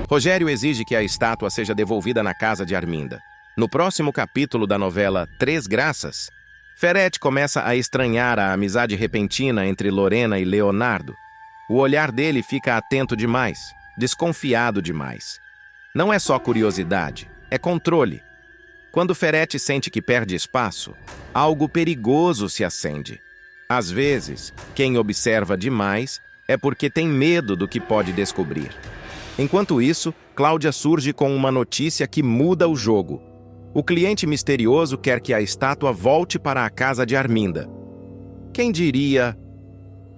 Rogério exige que a estátua seja devolvida na casa de Arminda. No próximo capítulo da novela Três Graças, Ferete começa a estranhar a amizade repentina entre Lorena e Leonardo. O olhar dele fica atento demais, desconfiado demais. Não é só curiosidade, é controle. Quando Ferete sente que perde espaço, algo perigoso se acende. Às vezes, quem observa demais é porque tem medo do que pode descobrir. Enquanto isso, Cláudia surge com uma notícia que muda o jogo. O cliente misterioso quer que a estátua volte para a casa de Arminda. Quem diria?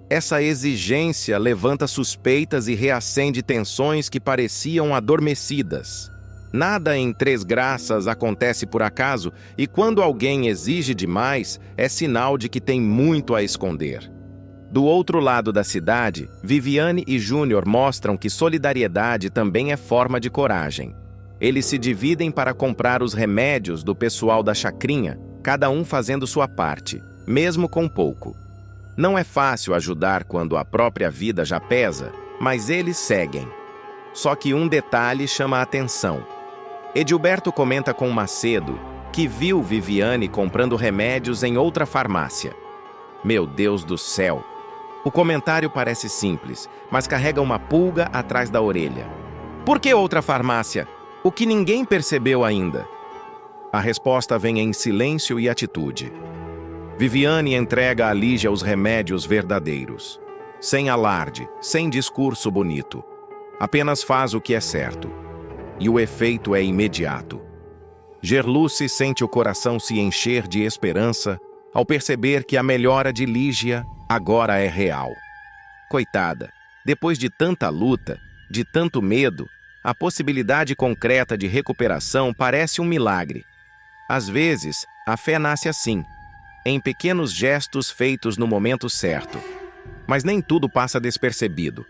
Essa exigência levanta suspeitas e reacende tensões que pareciam adormecidas. Nada em Três Graças acontece por acaso, e quando alguém exige demais, é sinal de que tem muito a esconder. Do outro lado da cidade, Viviane e Júnior mostram que solidariedade também é forma de coragem. Eles se dividem para comprar os remédios do pessoal da chacrinha, cada um fazendo sua parte, mesmo com pouco. Não é fácil ajudar quando a própria vida já pesa, mas eles seguem. Só que um detalhe chama a atenção. Edilberto comenta com Macedo que viu Viviane comprando remédios em outra farmácia. Meu Deus do céu! O comentário parece simples, mas carrega uma pulga atrás da orelha. Por que outra farmácia? O que ninguém percebeu ainda? A resposta vem em silêncio e atitude. Viviane entrega a Lígia os remédios verdadeiros. Sem alarde, sem discurso bonito. Apenas faz o que é certo. E o efeito é imediato. Gerluce sente o coração se encher de esperança ao perceber que a melhora de Lígia agora é real. Coitada, depois de tanta luta, de tanto medo, a possibilidade concreta de recuperação parece um milagre. Às vezes, a fé nasce assim, em pequenos gestos feitos no momento certo. Mas nem tudo passa despercebido.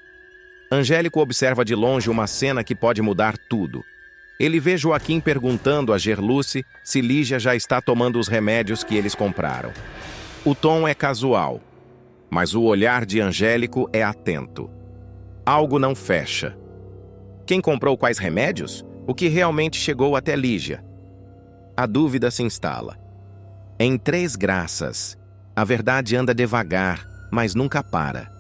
Angélico observa de longe uma cena que pode mudar tudo. Ele vê Joaquim perguntando a Gerluce se Lígia já está tomando os remédios que eles compraram. O tom é casual, mas o olhar de Angélico é atento. Algo não fecha. Quem comprou quais remédios? O que realmente chegou até Lígia? A dúvida se instala. Em Três Graças, a verdade anda devagar, mas nunca para.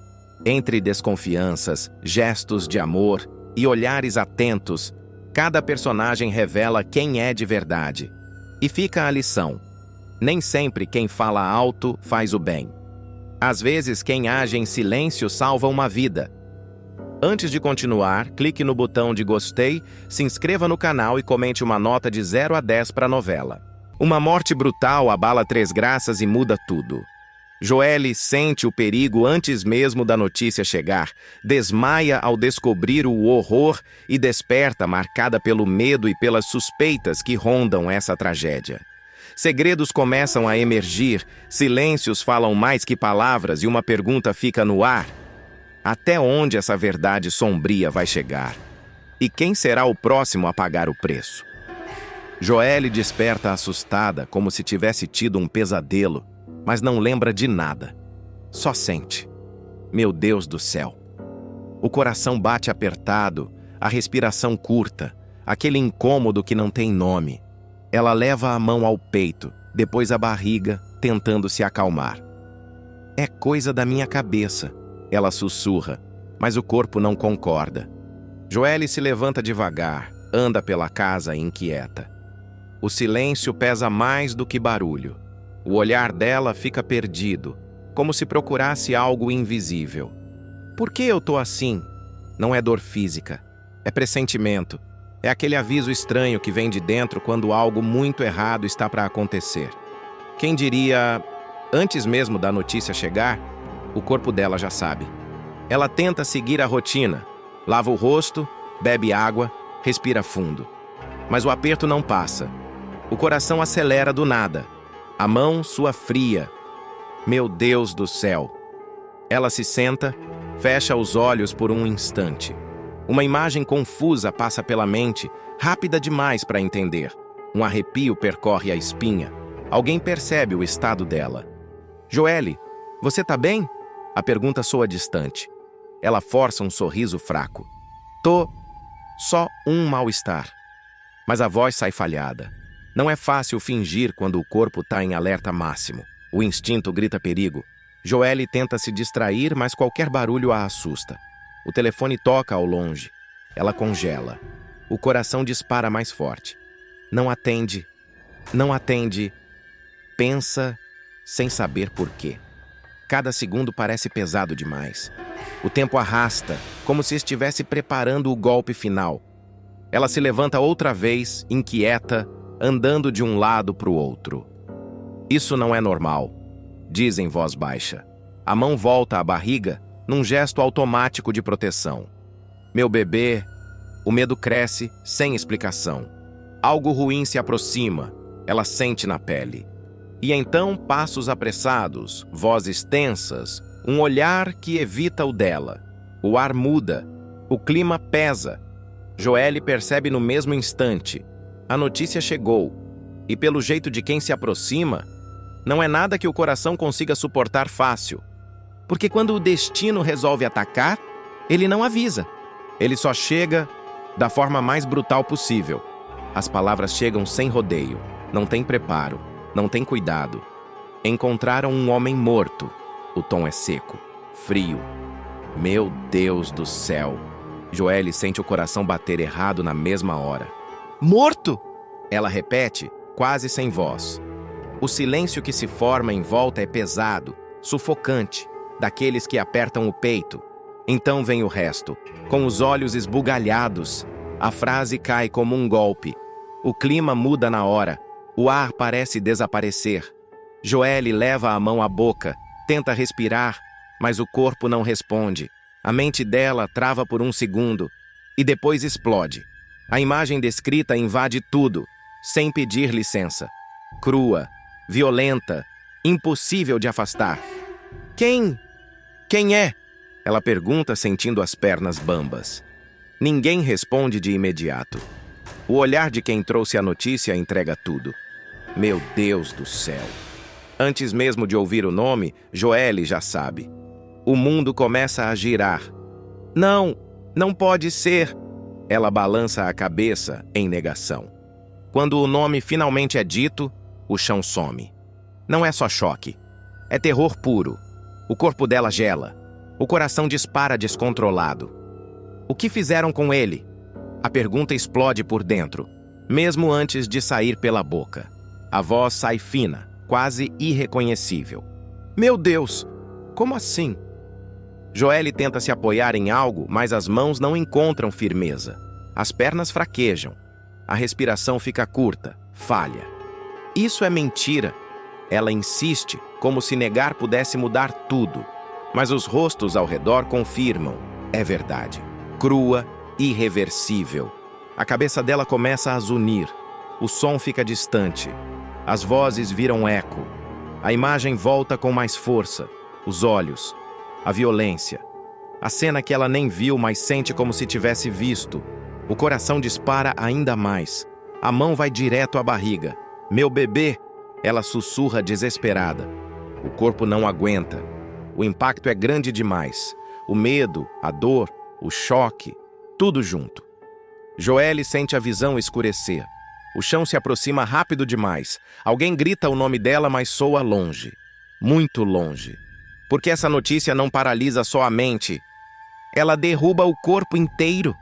Entre desconfianças, gestos de amor e olhares atentos, cada personagem revela quem é de verdade. E fica a lição. Nem sempre quem fala alto faz o bem. Às vezes, quem age em silêncio salva uma vida. Antes de continuar, clique no botão de gostei, se inscreva no canal e comente uma nota de 0 a 10 para a novela. Uma morte brutal abala Três Graças e muda tudo. Joelle sente o perigo antes mesmo da notícia chegar, desmaia ao descobrir o horror e desperta marcada pelo medo e pelas suspeitas que rondam essa tragédia. Segredos começam a emergir, silêncios falam mais que palavras e uma pergunta fica no ar. Até onde essa verdade sombria vai chegar? E quem será o próximo a pagar o preço? Joelle desperta assustada, como se tivesse tido um pesadelo, mas não lembra de nada. Só sente. Meu Deus do céu! O coração bate apertado, a respiração curta, aquele incômodo que não tem nome. Ela leva a mão ao peito, depois à barriga, tentando se acalmar. É coisa da minha cabeça, ela sussurra, mas o corpo não concorda. Joelle se levanta devagar, anda pela casa inquieta. O silêncio pesa mais do que barulho. O olhar dela fica perdido, como se procurasse algo invisível. Por que eu tô assim? Não é dor física, é pressentimento. É aquele aviso estranho que vem de dentro quando algo muito errado está para acontecer. Quem diria, antes mesmo da notícia chegar, o corpo dela já sabe. Ela tenta seguir a rotina, lava o rosto, bebe água, respira fundo. Mas o aperto não passa. O coração acelera do nada. A mão sua fria. Meu Deus do céu! Ela se senta, fecha os olhos por um instante. Uma imagem confusa passa pela mente, rápida demais para entender. Um arrepio percorre a espinha. Alguém percebe o estado dela. Joelle, você tá bem? A pergunta soa distante. Ela força um sorriso fraco. Tô. Só um mal-estar. Mas a voz sai falhada. Não é fácil fingir quando o corpo está em alerta máximo. O instinto grita perigo. Joelle tenta se distrair, mas qualquer barulho a assusta. O telefone toca ao longe. Ela congela. O coração dispara mais forte. Não atende. Não atende. Pensa sem saber por quê. Cada segundo parece pesado demais. O tempo arrasta, como se estivesse preparando o golpe final. Ela se levanta outra vez, inquieta, andando de um lado para o outro. Isso não é normal, diz em voz baixa. A mão volta à barriga, num gesto automático de proteção. Meu bebê... O medo cresce, sem explicação. Algo ruim se aproxima, ela sente na pele. E então passos apressados, vozes tensas, um olhar que evita o dela. O ar muda, o clima pesa. Joelle percebe no mesmo instante. A notícia chegou, e pelo jeito de quem se aproxima, não é nada que o coração consiga suportar fácil. Porque quando o destino resolve atacar, ele não avisa. Ele só chega da forma mais brutal possível. As palavras chegam sem rodeio, não tem preparo, não tem cuidado. Encontraram um homem morto. O tom é seco, frio. Meu Deus do céu! Joelle sente o coração bater errado na mesma hora. Morto! Ela repete, quase sem voz. O silêncio que se forma em volta é pesado, sufocante, daqueles que apertam o peito. Então vem o resto, com os olhos esbugalhados. A frase cai como um golpe. O clima muda na hora. O ar parece desaparecer. Joelle leva a mão à boca, tenta respirar, mas o corpo não responde. A mente dela trava por um segundo e depois explode. A imagem descrita invade tudo, sem pedir licença. Crua, violenta, impossível de afastar. Quem? Quem é? Ela pergunta, sentindo as pernas bambas. Ninguém responde de imediato. O olhar de quem trouxe a notícia entrega tudo. Meu Deus do céu! Antes mesmo de ouvir o nome, Joelle já sabe. O mundo começa a girar. Não, não pode ser! Ela balança a cabeça em negação. Quando o nome finalmente é dito, o chão some. Não é só choque. É terror puro. O corpo dela gela. O coração dispara descontrolado. O que fizeram com ele? A pergunta explode por dentro, mesmo antes de sair pela boca. A voz sai fina, quase irreconhecível. Meu Deus! Como assim? Joelle tenta se apoiar em algo, mas as mãos não encontram firmeza. As pernas fraquejam. A respiração fica curta, falha. Isso é mentira. Ela insiste, como se negar pudesse mudar tudo. Mas os rostos ao redor confirmam. É verdade. Crua, irreversível. A cabeça dela começa a zunir. O som fica distante. As vozes viram eco. A imagem volta com mais força. Os olhos. A violência. A cena que ela nem viu, mas sente como se tivesse visto. O coração dispara ainda mais. A mão vai direto à barriga. Meu bebê! Ela sussurra desesperada. O corpo não aguenta. O impacto é grande demais. O medo, a dor, o choque, tudo junto. Joelle sente a visão escurecer. O chão se aproxima rápido demais. Alguém grita o nome dela, mas soa longe. Muito longe. Porque essa notícia não paralisa só a mente. Ela derruba o corpo inteiro.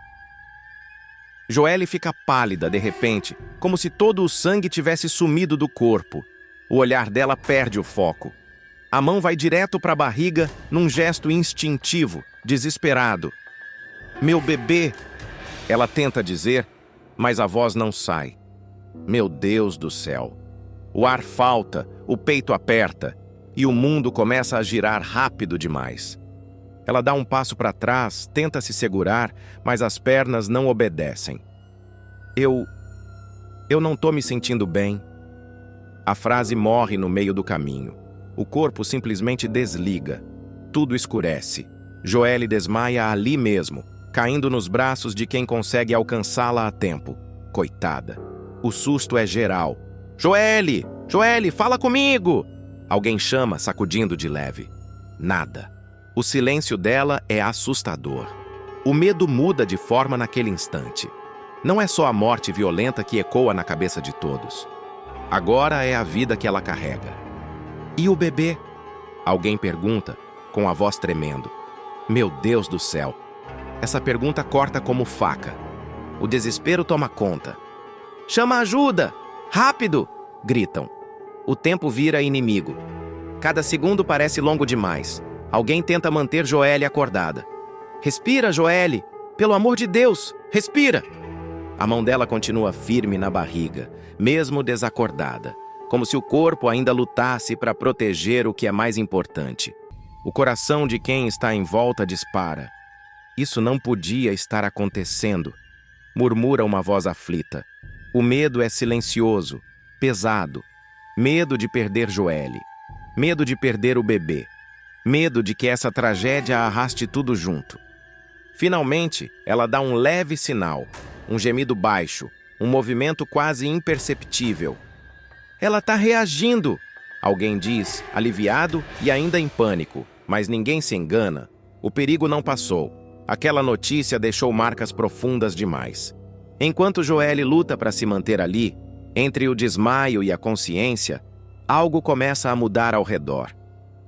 Joelle fica pálida de repente, como se todo o sangue tivesse sumido do corpo. O olhar dela perde o foco. A mão vai direto para a barriga num gesto instintivo, desesperado. Meu bebê! Ela tenta dizer, mas a voz não sai. Meu Deus do céu! O ar falta, o peito aperta e o mundo começa a girar rápido demais. Ela dá um passo para trás, tenta se segurar, mas as pernas não obedecem. Eu não tô me sentindo bem. A frase morre no meio do caminho. O corpo simplesmente desliga. Tudo escurece. Joelle desmaia ali mesmo, caindo nos braços de quem consegue alcançá-la a tempo. Coitada. O susto é geral. Joelle! Joelle, fala comigo! Alguém chama, sacudindo de leve. Nada. O silêncio dela é assustador. O medo muda de forma naquele instante. Não é só a morte violenta que ecoa na cabeça de todos. Agora é a vida que ela carrega. E o bebê? Alguém pergunta, com a voz tremendo. Meu Deus do céu! Essa pergunta corta como faca. O desespero toma conta. Chama ajuda! Rápido! Gritam. O tempo vira inimigo. Cada segundo parece longo demais. Alguém tenta manter Joelle acordada. Respira, Joelle! Pelo amor de Deus, respira! A mão dela continua firme na barriga, mesmo desacordada, como se o corpo ainda lutasse para proteger o que é mais importante. O coração de quem está em volta dispara. Isso não podia estar acontecendo, murmura uma voz aflita. O medo é silencioso, pesado. Medo de perder Joelle. Medo de perder o bebê. Medo de que essa tragédia arraste tudo junto. Finalmente, ela dá um leve sinal, um gemido baixo, um movimento quase imperceptível. Ela está reagindo, alguém diz, aliviado e ainda em pânico. Mas ninguém se engana. O perigo não passou. Aquela notícia deixou marcas profundas demais. Enquanto Joelle luta para se manter ali, entre o desmaio e a consciência, algo começa a mudar ao redor.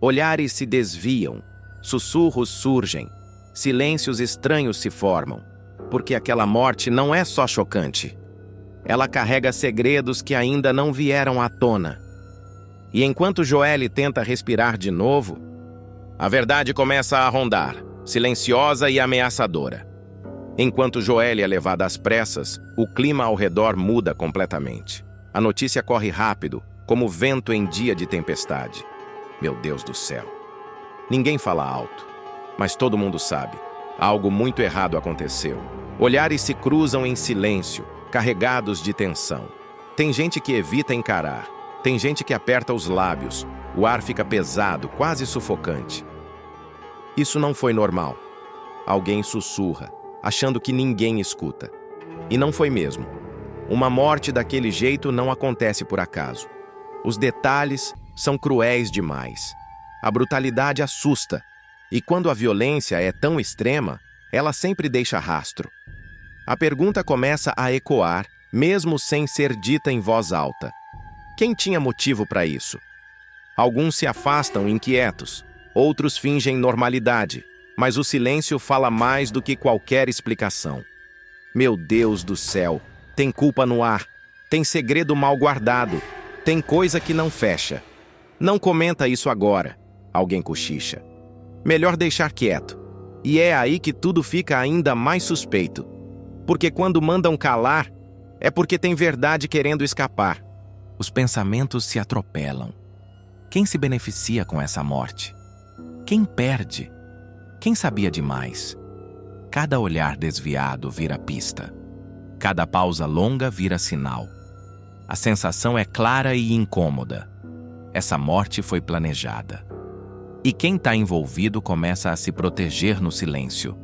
Olhares se desviam, sussurros surgem, silêncios estranhos se formam, porque aquela morte não é só chocante. Ela carrega segredos que ainda não vieram à tona. E enquanto Joelle tenta respirar de novo, a verdade começa a rondar, silenciosa e ameaçadora. Enquanto Joelle é levada às pressas, o clima ao redor muda completamente. A notícia corre rápido, como vento em dia de tempestade. Meu Deus do céu. Ninguém fala alto, mas todo mundo sabe. Algo muito errado aconteceu. Olhares se cruzam em silêncio, carregados de tensão. Tem gente que evita encarar, tem gente que aperta os lábios. O ar fica pesado, quase sufocante. Isso não foi normal. Alguém sussurra, achando que ninguém escuta. E não foi mesmo. Uma morte daquele jeito não acontece por acaso. Os detalhes são cruéis demais. A brutalidade assusta. E quando a violência é tão extrema, ela sempre deixa rastro. A pergunta começa a ecoar, mesmo sem ser dita em voz alta. Quem tinha motivo para isso? Alguns se afastam inquietos, outros fingem normalidade, mas o silêncio fala mais do que qualquer explicação. Meu Deus do céu, tem culpa no ar, tem segredo mal guardado, tem coisa que não fecha. Não comenta isso agora, alguém cochicha. Melhor deixar quieto. E é aí que tudo fica ainda mais suspeito. Porque quando mandam calar, é porque tem verdade querendo escapar. Os pensamentos se atropelam. Quem se beneficia com essa morte? Quem perde? Quem sabia demais? Cada olhar desviado vira pista. Cada pausa longa vira sinal. A sensação é clara e incômoda. Essa morte foi planejada. E quem está envolvido começa a se proteger no silêncio.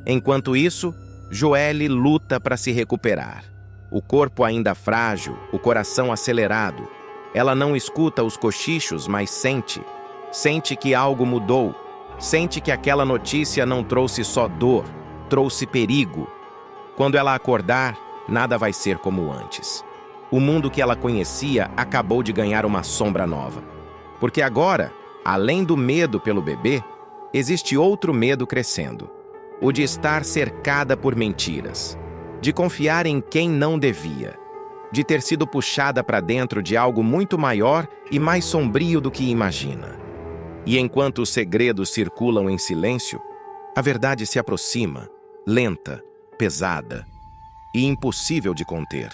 Enquanto isso, Joelle luta para se recuperar. O corpo ainda frágil, o coração acelerado. Ela não escuta os cochichos, mas sente. Sente que algo mudou. Sente que aquela notícia não trouxe só dor, trouxe perigo. Quando ela acordar, nada vai ser como antes. O mundo que ela conhecia acabou de ganhar uma sombra nova. Porque agora, além do medo pelo bebê, existe outro medo crescendo. O de estar cercada por mentiras. De confiar em quem não devia. De ter sido puxada para dentro de algo muito maior e mais sombrio do que imagina. E enquanto os segredos circulam em silêncio, a verdade se aproxima, lenta, pesada e impossível de conter.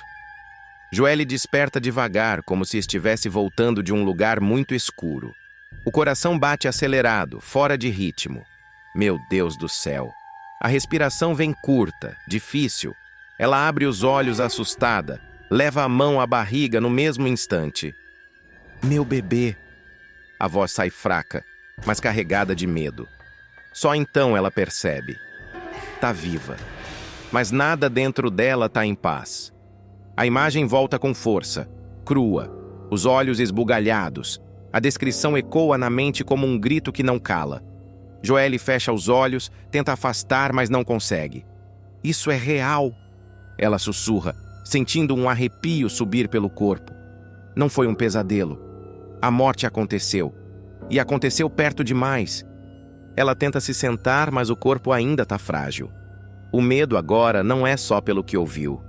Joelle desperta devagar, como se estivesse voltando de um lugar muito escuro. O coração bate acelerado, fora de ritmo. Meu Deus do céu! A respiração vem curta, difícil. Ela abre os olhos assustada, leva a mão à barriga no mesmo instante. Meu bebê! A voz sai fraca, mas carregada de medo. Só então ela percebe. Tá viva. Mas nada dentro dela tá em paz. A imagem volta com força, crua, os olhos esbugalhados. A descrição ecoa na mente como um grito que não cala. Joelle fecha os olhos, tenta afastar, mas não consegue. Isso é real, ela sussurra, sentindo um arrepio subir pelo corpo. Não foi um pesadelo. A morte aconteceu. E aconteceu perto demais. Ela tenta se sentar, mas o corpo ainda está frágil. O medo agora não é só pelo que ouviu.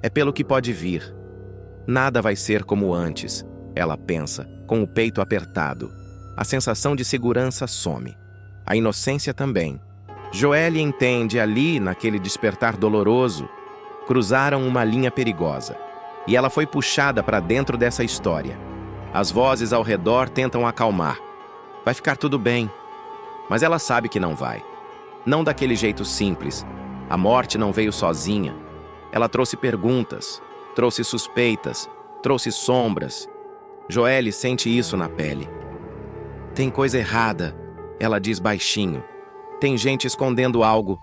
É pelo que pode vir. Nada vai ser como antes, ela pensa, com o peito apertado. A sensação de segurança some. A inocência também. Joelle entende ali, naquele despertar doloroso, cruzaram uma linha perigosa. E ela foi puxada para dentro dessa história. As vozes ao redor tentam acalmar. Vai ficar tudo bem. Mas ela sabe que não vai. Não daquele jeito simples. A morte não veio sozinha. Ela trouxe perguntas, trouxe suspeitas, trouxe sombras. Joelle sente isso na pele. Tem coisa errada, ela diz baixinho. Tem gente escondendo algo.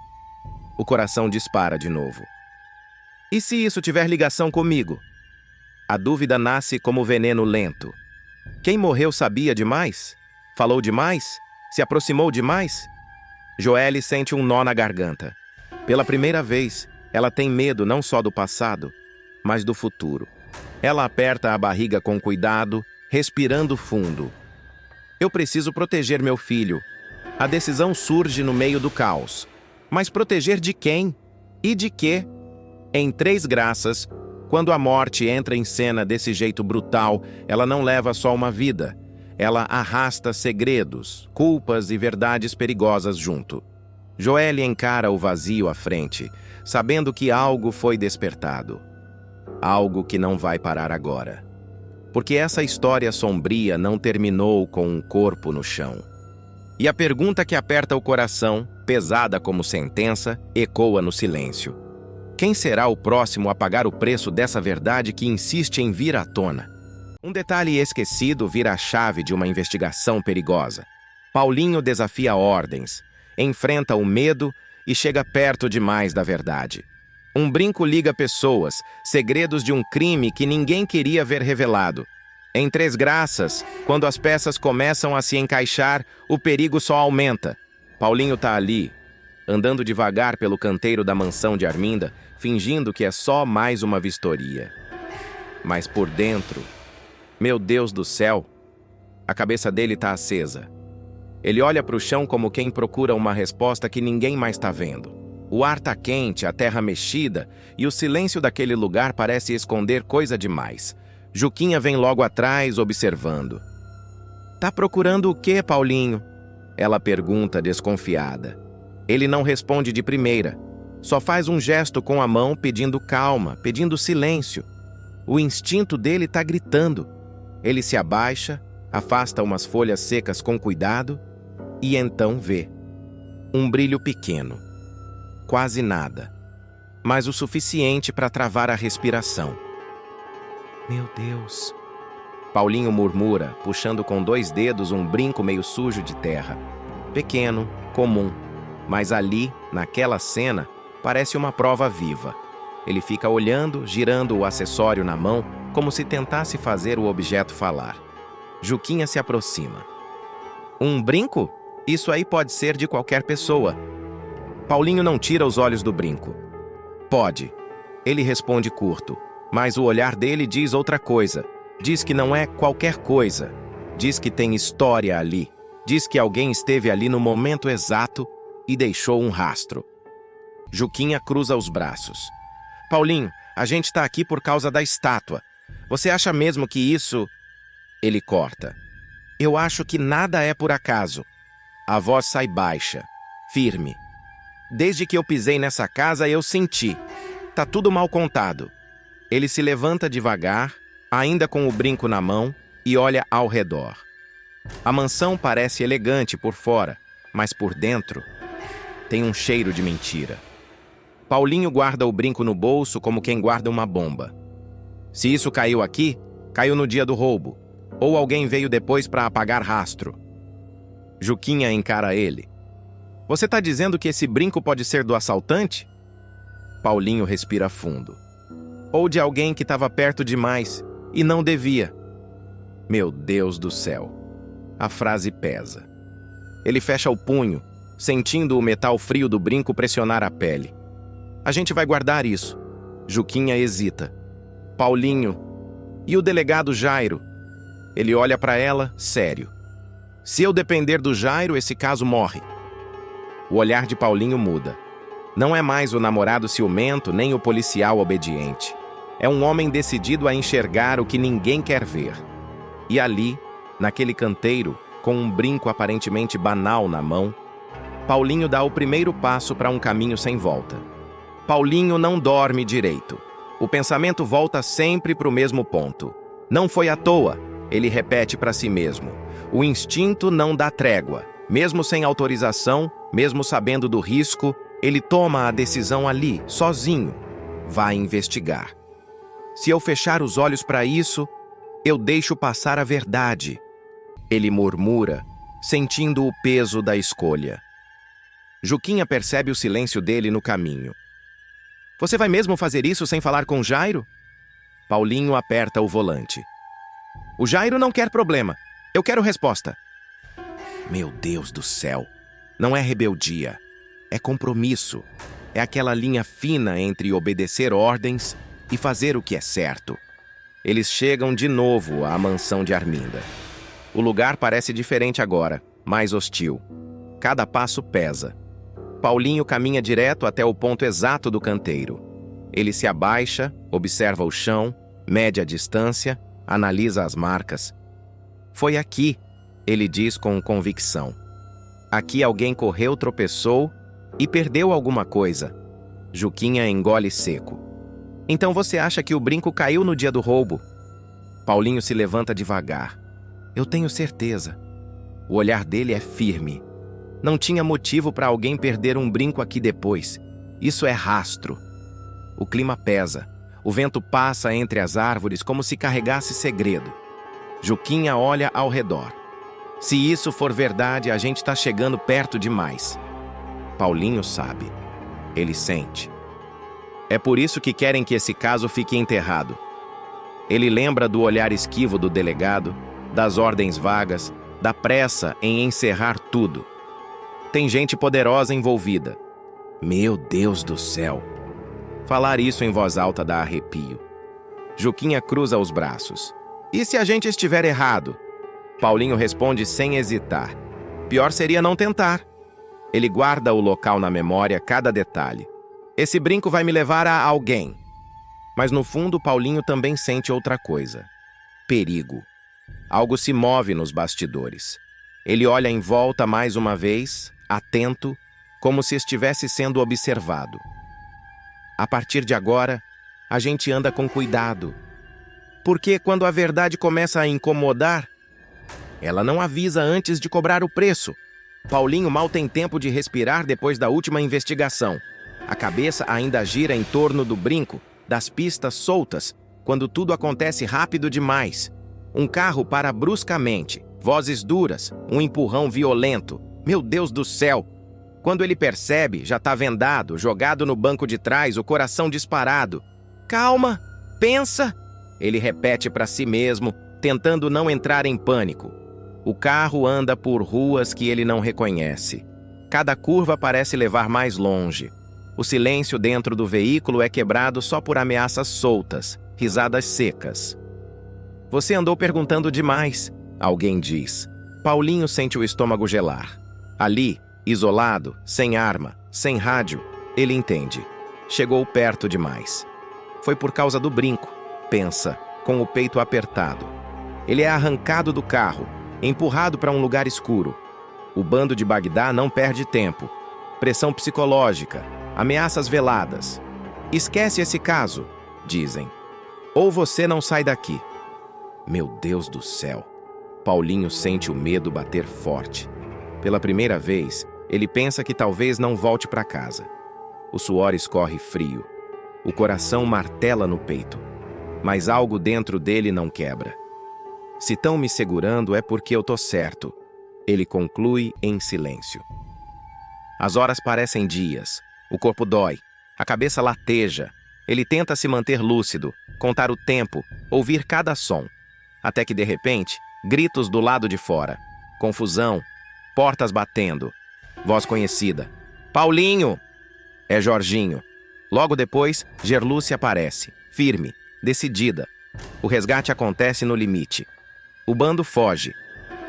O coração dispara de novo. E se isso tiver ligação comigo? A dúvida nasce como veneno lento. Quem morreu sabia demais? Falou demais? Se aproximou demais? Joelle sente um nó na garganta. Pela primeira vez, ela tem medo não só do passado, mas do futuro. Ela aperta a barriga com cuidado, respirando fundo. Eu preciso proteger meu filho. A decisão surge no meio do caos. Mas proteger de quem? E de quê? Em Três Graças, quando a morte entra em cena desse jeito brutal, ela não leva só uma vida. Ela arrasta segredos, culpas e verdades perigosas junto. Joelle encara o vazio à frente, sabendo que algo foi despertado. Algo que não vai parar agora. Porque essa história sombria não terminou com um corpo no chão. E a pergunta que aperta o coração, pesada como sentença, ecoa no silêncio. Quem será o próximo a pagar o preço dessa verdade que insiste em vir à tona? Um detalhe esquecido vira a chave de uma investigação perigosa. Paulinho desafia ordens, enfrenta o medo e chega perto demais da verdade. Um brinco liga pessoas, segredos de um crime que ninguém queria ver revelado. Em Três Graças, quando as peças começam a se encaixar, o perigo só aumenta. Paulinho tá ali, andando devagar pelo canteiro da mansão de Arminda, fingindo que é só mais uma vistoria. Mas por dentro, meu Deus do céu, a cabeça dele tá acesa. Ele olha para o chão como quem procura uma resposta que ninguém mais tá vendo. O ar tá quente, a terra mexida, e o silêncio daquele lugar parece esconder coisa demais. Juquinha vem logo atrás, observando. Tá procurando o quê, Paulinho? Ela pergunta, desconfiada. Ele não responde de primeira. Só faz um gesto com a mão, pedindo calma, pedindo silêncio. O instinto dele tá gritando. Ele se abaixa, afasta umas folhas secas com cuidado e então vê. Um brilho pequeno. Quase nada. Mas o suficiente para travar a respiração. Meu Deus! Paulinho murmura, puxando com 2 dedos um brinco meio sujo de terra. Pequeno, comum. Mas ali, naquela cena, parece uma prova viva. Ele fica olhando, girando o acessório na mão, como se tentasse fazer o objeto falar. Juquinha se aproxima. Um brinco? Isso aí pode ser de qualquer pessoa. Paulinho não tira os olhos do brinco. Pode. Ele responde curto, mas o olhar dele diz outra coisa. Diz que não é qualquer coisa. Diz que tem história ali. Diz que alguém esteve ali no momento exato e deixou um rastro. Juquinha cruza os braços. Paulinho, a gente está aqui por causa da estátua. Você acha mesmo que isso... Ele corta. Eu acho que nada é por acaso. A voz sai baixa, firme. Desde que eu pisei nessa casa, eu senti. Tá tudo mal contado. Ele se levanta devagar, ainda com o brinco na mão, e olha ao redor. A mansão parece elegante por fora, mas por dentro tem um cheiro de mentira. Paulinho guarda o brinco no bolso como quem guarda uma bomba. Se isso caiu aqui, caiu no dia do roubo. Ou alguém veio depois para apagar rastro. Juquinha encara ele. Você tá dizendo que esse brinco pode ser do assaltante? Paulinho respira fundo. Ou de alguém que estava perto demais e não devia. Meu Deus do céu. A frase pesa. Ele fecha o punho, sentindo o metal frio do brinco pressionar a pele. A gente vai guardar isso. Juquinha hesita. Paulinho. E o delegado Jairo? Ele olha para ela, sério. Se eu depender do Jairo, esse caso morre. O olhar de Paulinho muda. Não é mais o namorado ciumento nem o policial obediente. É um homem decidido a enxergar o que ninguém quer ver. E ali, naquele canteiro, com um brinco aparentemente banal na mão, Paulinho dá o primeiro passo para um caminho sem volta. Paulinho não dorme direito. O pensamento volta sempre para o mesmo ponto. Não foi à toa, ele repete para si mesmo. O instinto não dá trégua. Mesmo sem autorização, mesmo sabendo do risco, ele toma a decisão ali, sozinho. Vai investigar. Se eu fechar os olhos para isso, eu deixo passar a verdade. Ele murmura, sentindo o peso da escolha. Juquinha percebe o silêncio dele no caminho. Você vai mesmo fazer isso sem falar com Jairo? Paulinho aperta o volante. O Jairo não quer problema. Eu quero resposta. Meu Deus do céu. Não é rebeldia. É compromisso. É aquela linha fina entre obedecer ordens e fazer o que é certo. Eles chegam de novo à mansão de Arminda. O lugar parece diferente agora, mais hostil. Cada passo pesa. Paulinho caminha direto até o ponto exato do canteiro. Ele se abaixa, observa o chão, mede a distância, analisa as marcas. Foi aqui, ele diz com convicção. Aqui alguém correu, tropeçou e perdeu alguma coisa. Juquinha engole seco. Então você acha que o brinco caiu no dia do roubo? Paulinho se levanta devagar. Eu tenho certeza. O olhar dele é firme. Não tinha motivo para alguém perder um brinco aqui depois. Isso é rastro. O clima pesa. O vento passa entre as árvores como se carregasse segredo. Juquinha olha ao redor. Se isso for verdade, a gente está chegando perto demais. Paulinho sabe. Ele sente. É por isso que querem que esse caso fique enterrado. Ele lembra do olhar esquivo do delegado, das ordens vagas, da pressa em encerrar tudo. Tem gente poderosa envolvida. Meu Deus do céu! Falar isso em voz alta dá arrepio. Juquinha cruza os braços. E se a gente estiver errado? Paulinho responde sem hesitar. Pior seria não tentar. Ele guarda o local na memória, cada detalhe. Esse brinco vai me levar a alguém. Mas no fundo, Paulinho também sente outra coisa. Perigo. Algo se move nos bastidores. Ele olha em volta mais uma vez, atento, como se estivesse sendo observado. A partir de agora, a gente anda com cuidado. Porque quando a verdade começa a incomodar, ela não avisa antes de cobrar o preço. Paulinho mal tem tempo de respirar depois da última investigação. A cabeça ainda gira em torno do brinco, das pistas soltas, quando tudo acontece rápido demais. Um carro para bruscamente, vozes duras, um empurrão violento. Meu Deus do céu! Quando ele percebe, já está vendado, jogado no banco de trás, o coração disparado. Calma! Pensa! Ele repete para si mesmo, tentando não entrar em pânico. O carro anda por ruas que ele não reconhece. Cada curva parece levar mais longe. O silêncio dentro do veículo é quebrado só por ameaças soltas, risadas secas. Você andou perguntando demais, alguém diz. Paulinho sente o estômago gelar. Ali, isolado, sem arma, sem rádio, ele entende. Chegou perto demais. Foi por causa do brinco, pensa, com o peito apertado. Ele é arrancado do carro, empurrado para um lugar escuro. O bando de Bagdá não perde tempo. Pressão psicológica, ameaças veladas. Esquece esse caso, dizem. Ou você não sai daqui. Meu Deus do céu. Paulinho sente o medo bater forte. Pela primeira vez, ele pensa que talvez não volte para casa. O suor escorre frio. O coração martela no peito. Mas algo dentro dele não quebra. Se estão me segurando é porque eu tô certo. Ele conclui em silêncio. As horas parecem dias. O corpo dói. A cabeça lateja. Ele tenta se manter lúcido, contar o tempo, ouvir cada som. Até que, de repente, gritos do lado de fora. Confusão. Portas batendo. Voz conhecida. Paulinho! É Jorginho. Logo depois, Gerluce aparece, firme, decidida. O resgate acontece no limite. O bando foge.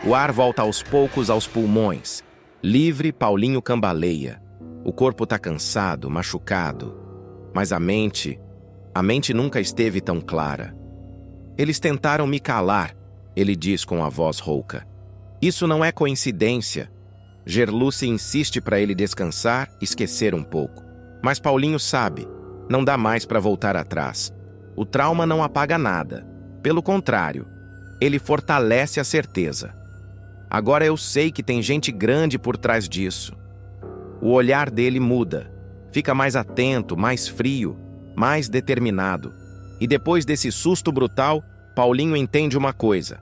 O ar volta aos poucos aos pulmões. Livre, Paulinho cambaleia. O corpo tá cansado, machucado. Mas a mente nunca esteve tão clara. Eles tentaram me calar, ele diz com a voz rouca. Isso não é coincidência. Gerluce insiste para ele descansar, esquecer um pouco. Mas Paulinho sabe, não dá mais para voltar atrás. O trauma não apaga nada. Pelo contrário, ele fortalece a certeza. Agora eu sei que tem gente grande por trás disso. O olhar dele muda. Fica mais atento, mais frio, mais determinado. E depois desse susto brutal, Paulinho entende uma coisa.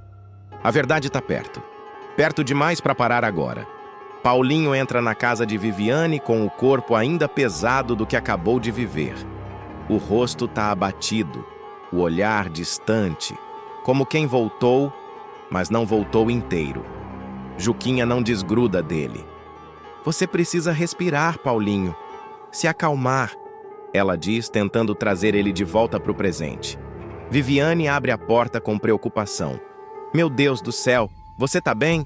A verdade está perto. Perto demais para parar agora. Paulinho entra na casa de Viviane com o corpo ainda pesado do que acabou de viver. O rosto está abatido, o olhar distante, como quem voltou, mas não voltou inteiro. Juquinha não desgruda dele. Você precisa respirar, Paulinho. Se acalmar, ela diz, tentando trazer ele de volta para o presente. Viviane abre a porta com preocupação. Meu Deus do céu, você tá bem?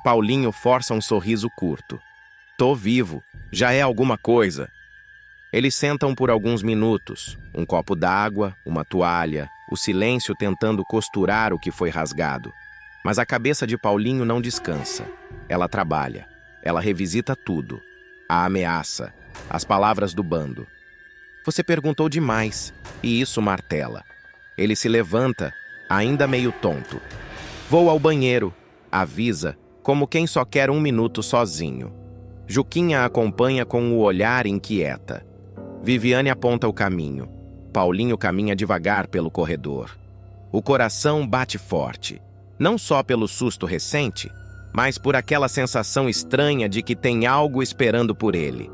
Paulinho força um sorriso curto. Tô vivo, já é alguma coisa. Eles sentam por alguns minutos, um copo d'água, uma toalha, o silêncio tentando costurar o que foi rasgado. Mas a cabeça de Paulinho não descansa. Ela trabalha, ela revisita tudo. A ameaça, as palavras do bando. Você perguntou demais, e isso martela. Ele se levanta, ainda meio tonto. Vou ao banheiro, avisa, como quem só quer um minuto sozinho. Juquinha acompanha com o olhar inquieta. Viviane aponta o caminho. Paulinho caminha devagar pelo corredor. O coração bate forte, não só pelo susto recente, mas por aquela sensação estranha de que tem algo esperando por ele.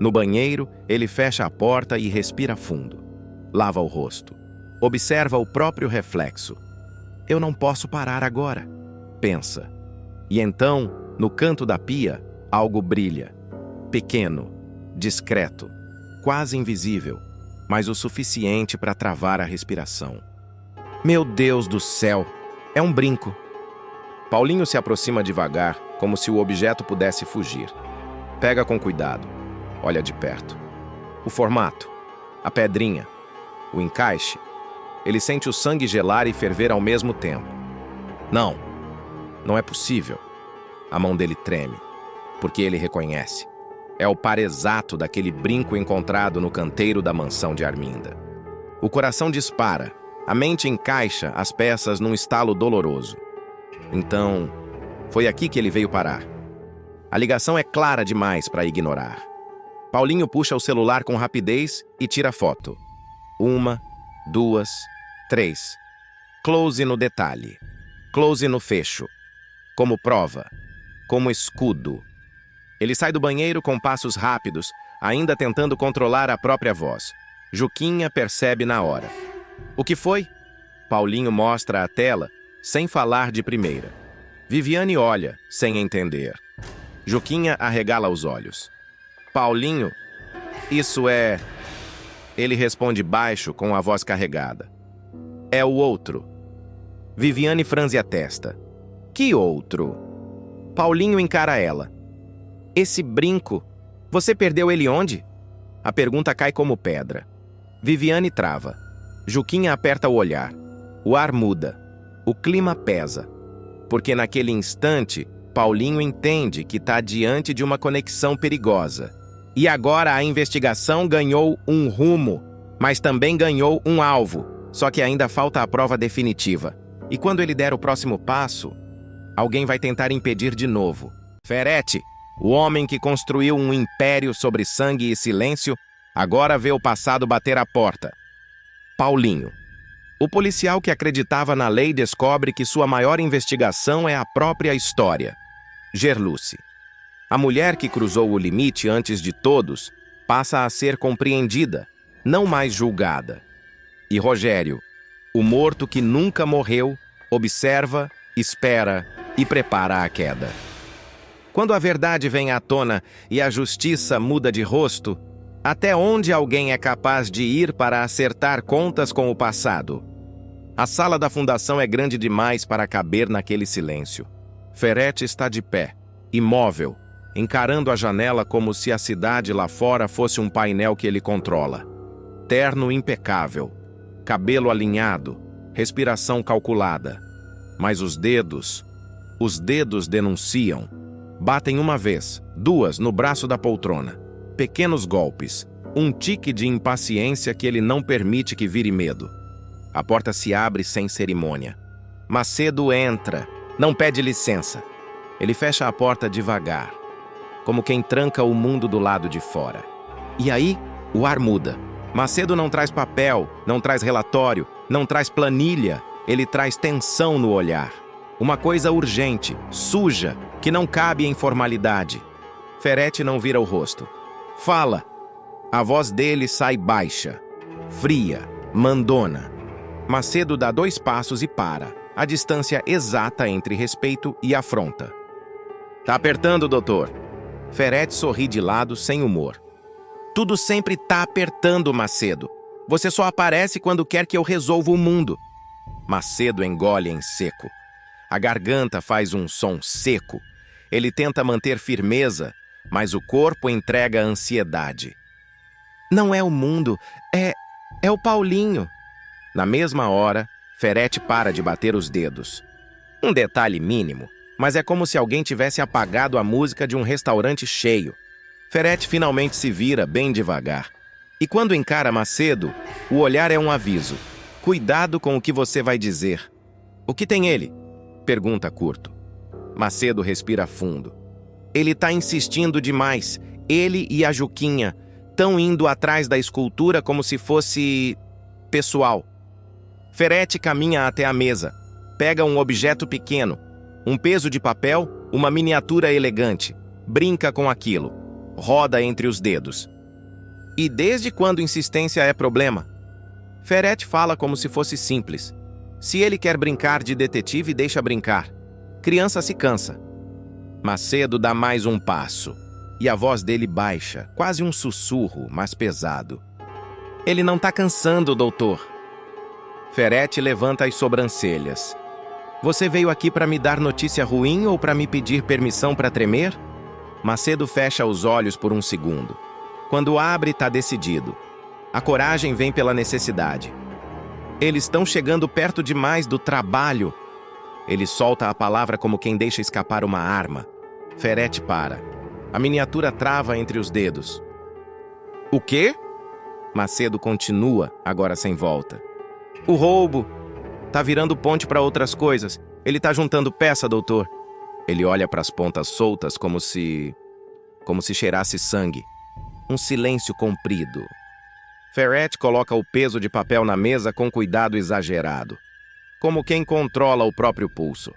No banheiro, ele fecha a porta e respira fundo. Lava o rosto. Observa o próprio reflexo. Eu não posso parar agora, pensa. E então, no canto da pia, algo brilha. Pequeno, discreto, quase invisível, mas o suficiente para travar a respiração. Meu Deus do céu! É um brinco. Paulinho se aproxima devagar, como se o objeto pudesse fugir. Pega com cuidado. Olha de perto. O formato, a pedrinha, o encaixe. Ele sente o sangue gelar e ferver ao mesmo tempo. Não é possível. A mão dele treme, porque ele reconhece. É o par exato daquele brinco encontrado no canteiro da mansão de Arminda. O coração dispara, a mente encaixa as peças num estalo doloroso. Então, foi aqui que ele veio parar. A ligação é clara demais para ignorar. Paulinho puxa o celular com rapidez e tira foto. 1, 2, 3. Close no detalhe. Close no fecho. Como prova. Como escudo. Ele sai do banheiro com passos rápidos, ainda tentando controlar a própria voz. Juquinha percebe na hora. O que foi? Paulinho mostra a tela, sem falar de primeira. Viviane olha, sem entender. Juquinha arregala os olhos. Paulinho, isso é... Ele responde baixo, com a voz carregada. É o outro. Viviane franze a testa. Que outro? Paulinho encara ela. Esse brinco, você perdeu ele onde? A pergunta cai como pedra. Viviane trava. Juquinha aperta o olhar. O ar muda. O clima pesa. Porque naquele instante, Paulinho entende que está diante de uma conexão perigosa. E agora a investigação ganhou um rumo, mas também ganhou um alvo. Só que ainda falta a prova definitiva. E quando ele der o próximo passo, alguém vai tentar impedir de novo. Ferretti, o homem que construiu um império sobre sangue e silêncio, agora vê o passado bater à porta. Paulinho. O policial que acreditava na lei descobre que sua maior investigação é a própria história. Gerluce. A mulher que cruzou o limite antes de todos passa a ser compreendida, não mais julgada. E Rogério, o morto que nunca morreu, observa, espera e prepara a queda. Quando a verdade vem à tona e a justiça muda de rosto, até onde alguém é capaz de ir para acertar contas com o passado? A sala da fundação é grande demais para caber naquele silêncio. Ferrete está de pé, imóvel, encarando a janela como se a cidade lá fora fosse um painel que ele controla. Terno impecável, cabelo alinhado, respiração calculada. Mas os dedos denunciam. Batem uma vez, duas no braço da poltrona. Pequenos golpes, um tique de impaciência que ele não permite que vire medo. A porta se abre sem cerimônia. Macedo entra, não pede licença. Ele fecha a porta devagar, como quem tranca o mundo do lado de fora. E aí, o ar muda. Macedo não traz papel, não traz relatório, não traz planilha. Ele traz tensão no olhar. Uma coisa urgente, suja, que não cabe em formalidade. Ferrete não vira o rosto. Fala. A voz dele sai baixa, fria, mandona. Macedo dá 2 passos e para, a distância exata entre respeito e afronta. Tá apertando, doutor? Ferrete sorri de lado, sem humor. Tudo sempre tá apertando, Macedo. Você só aparece quando quer que eu resolva o mundo. Macedo engole em seco. A garganta faz um som seco. Ele tenta manter firmeza, mas o corpo entrega ansiedade. Não é o mundo, é o Paulinho. Na mesma hora, Ferrete para de bater os dedos. Um detalhe mínimo, mas é como se alguém tivesse apagado a música de um restaurante cheio. Ferrete finalmente se vira bem devagar. E quando encara Macedo, o olhar é um aviso. Cuidado com o que você vai dizer. O que tem ele? Pergunta curto. Macedo respira fundo. Ele tá insistindo demais. Ele e a Juquinha estão indo atrás da escultura como se fosse pessoal. Ferrete caminha até a mesa. Pega um objeto pequeno, um peso de papel, uma miniatura elegante. Brinca com aquilo. Roda entre os dedos. E desde quando insistência é problema? Ferrete fala como se fosse simples. Se ele quer brincar de detetive, deixa brincar. Criança se cansa. Macedo dá mais um passo. E a voz dele baixa, quase um sussurro, mas pesado. Ele não tá cansando, doutor. Ferrete levanta as sobrancelhas. Você veio aqui para me dar notícia ruim ou para me pedir permissão para tremer? Macedo fecha os olhos por um segundo. Quando abre, tá decidido. A coragem vem pela necessidade. Eles estão chegando perto demais do trabalho. Ele solta a palavra como quem deixa escapar uma arma. Ferrete para. A miniatura trava entre os dedos. O quê? Macedo continua, agora sem volta. O roubo. Tá virando ponte para outras coisas. Ele tá juntando peça, doutor. Ele olha para as pontas soltas como se cheirasse sangue. Um silêncio comprido. Ferrete coloca o peso de papel na mesa com cuidado exagerado, como quem controla o próprio pulso.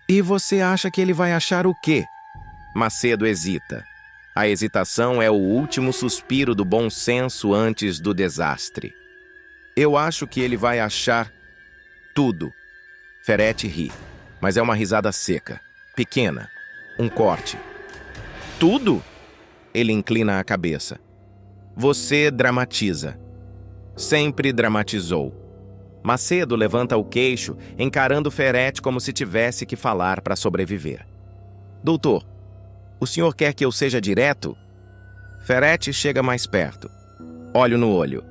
E você acha que ele vai achar o quê? Macedo hesita. A hesitação é o último suspiro do bom senso antes do desastre. Eu acho que ele vai achar tudo. Ferrete ri, mas é uma risada seca, pequena, um corte. Tudo? Ele inclina a cabeça. Você dramatiza. Sempre dramatizou. Macedo levanta o queixo, encarando Ferrete como se tivesse que falar para sobreviver. Doutor, o senhor quer que eu seja direto? Ferrete chega mais perto. Olho no olho.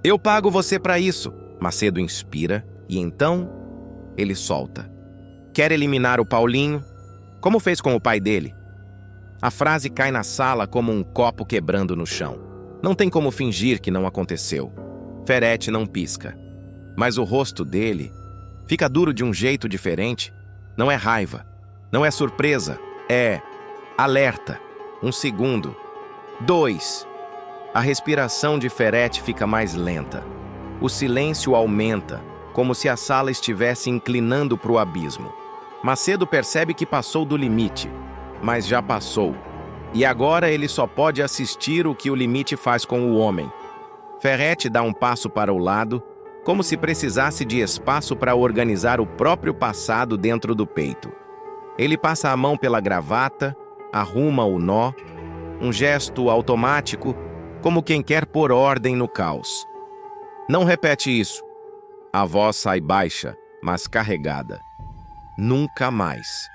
Eu pago você para isso. Macedo inspira e então ele solta. Quer eliminar o Paulinho? Como fez com o pai dele? A frase cai na sala como um copo quebrando no chão. Não tem como fingir que não aconteceu. Ferrete não pisca. Mas o rosto dele fica duro de um jeito diferente. Não é raiva. Não é surpresa. É alerta. 1 segundo. 2. A respiração de Ferrete fica mais lenta. O silêncio aumenta, como se a sala estivesse inclinando para o abismo. Macedo percebe que passou do limite, mas já passou. E agora ele só pode assistir o que o limite faz com o homem. Ferrete dá um passo para o lado, como se precisasse de espaço para organizar o próprio passado dentro do peito. Ele passa a mão pela gravata, arruma o nó, um gesto automático, como quem quer pôr ordem no caos. Não repete isso. A voz sai baixa, mas carregada. Nunca mais.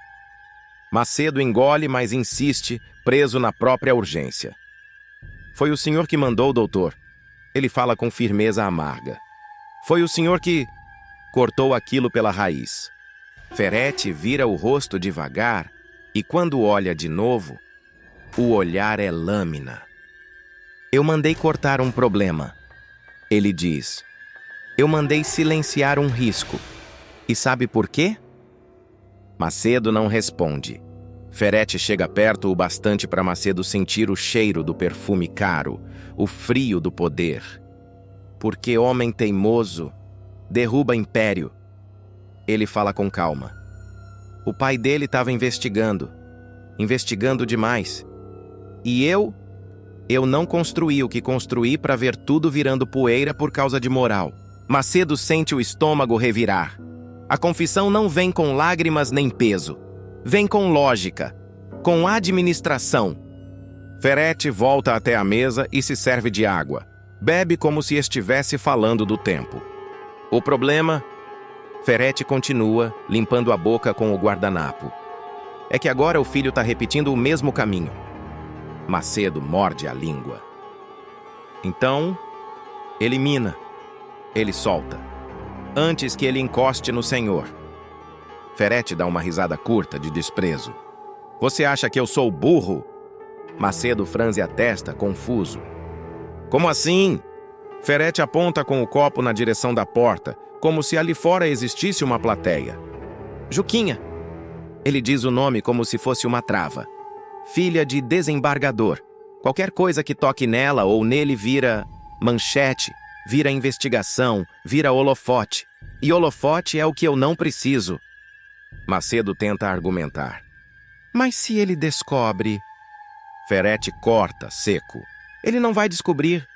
Macedo engole, mas insiste, preso na própria urgência. Foi o senhor que mandou, doutor. Ele fala com firmeza amarga. Foi o senhor que cortou aquilo pela raiz. Ferete vira o rosto devagar e, quando olha de novo, o olhar é lâmina. Eu mandei cortar um problema. Ele diz. Eu mandei silenciar um risco. E sabe por quê? Macedo não responde. Ferete chega perto o bastante para Macedo sentir o cheiro do perfume caro, o frio do poder. Porque homem teimoso derruba império. Ele fala com calma. O pai dele estava investigando demais. E eu não construí o que construí para ver tudo virando poeira por causa de moral. Macedo sente o estômago revirar. A confissão não vem com lágrimas nem peso. Vem com lógica, com administração. Ferete volta até a mesa e se serve de água. Bebe como se estivesse falando do tempo. O problema? Ferete continua, limpando a boca com o guardanapo. É que agora o filho está repetindo o mesmo caminho. Macedo morde a língua. Então, elimina. Ele solta. Antes que ele encoste no senhor. Ferete dá uma risada curta de desprezo. Você acha que eu sou burro? Macedo franze a testa, confuso. Como assim? Ferete aponta com o copo na direção da porta, como se ali fora existisse uma plateia. Juquinha. Ele diz o nome como se fosse uma trava. Filha de desembargador. Qualquer coisa que toque nela ou nele vira manchete, vira investigação, vira holofote. E holofote é o que eu não preciso. Macedo tenta argumentar. Mas se ele descobre... Ferete corta, seco. Ele não vai descobrir.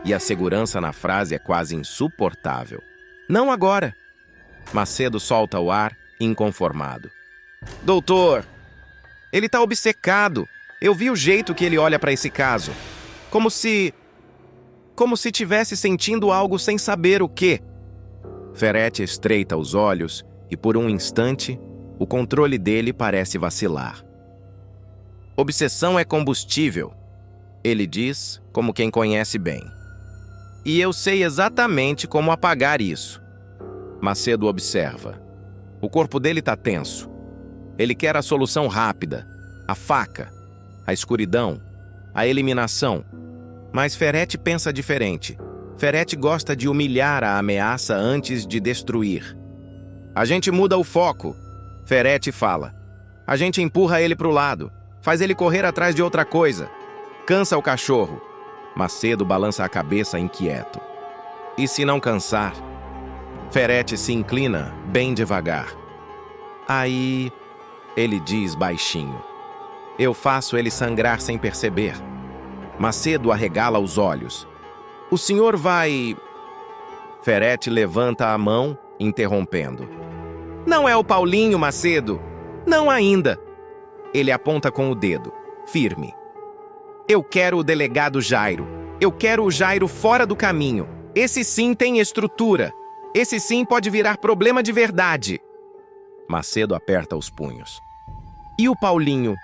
E a segurança na frase é quase insuportável. Não agora. Macedo solta o ar, inconformado. Doutor, ele tá obcecado. Eu vi o jeito que ele olha para esse caso. Como se tivesse sentindo algo sem saber o quê. Ferete estreita os olhos e, por um instante, o controle dele parece vacilar. Obsessão é combustível, ele diz, como quem conhece bem. E eu sei exatamente como apagar isso. Macedo observa. O corpo dele está tenso. Ele quer a solução rápida, a faca, a escuridão, a eliminação. Mas Ferete pensa diferente. Ferete gosta de humilhar a ameaça antes de destruir. A gente muda o foco, Ferete fala. A gente empurra ele para o lado, faz ele correr atrás de outra coisa. Cansa o cachorro. Macedo balança a cabeça inquieto. E se não cansar? Ferete se inclina, bem devagar. Aí, ele diz baixinho. Eu faço ele sangrar sem perceber. Macedo arregala os olhos. O senhor vai... Ferete levanta a mão, interrompendo. Não é o Paulinho, Macedo. Não ainda. Ele aponta com o dedo, firme. Eu quero o delegado Jairo. Eu quero o Jairo fora do caminho. Esse sim tem estrutura. Esse sim pode virar problema de verdade. Macedo aperta os punhos. E o Paulinho?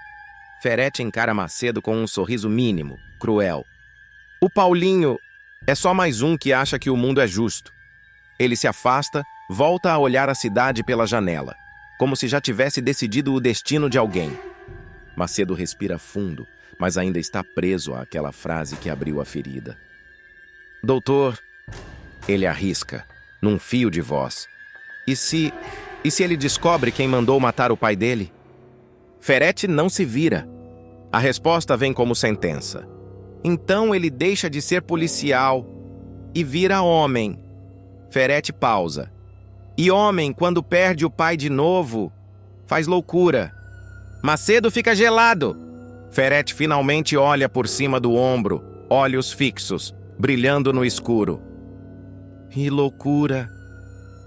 Ferete encara Macedo com um sorriso mínimo, cruel. O Paulinho é só mais um que acha que o mundo é justo. Ele se afasta, volta a olhar a cidade pela janela, como se já tivesse decidido o destino de alguém. Macedo respira fundo, mas ainda está preso àquela frase que abriu a ferida. Doutor, ele arrisca, num fio de voz. E se ele descobre quem mandou matar o pai dele? Ferete não se vira. A resposta vem como sentença. Então ele deixa de ser policial e vira homem. Ferete pausa. E homem, quando perde o pai de novo, faz loucura. Macedo fica gelado. Ferete finalmente olha por cima do ombro, olhos fixos, brilhando no escuro. E loucura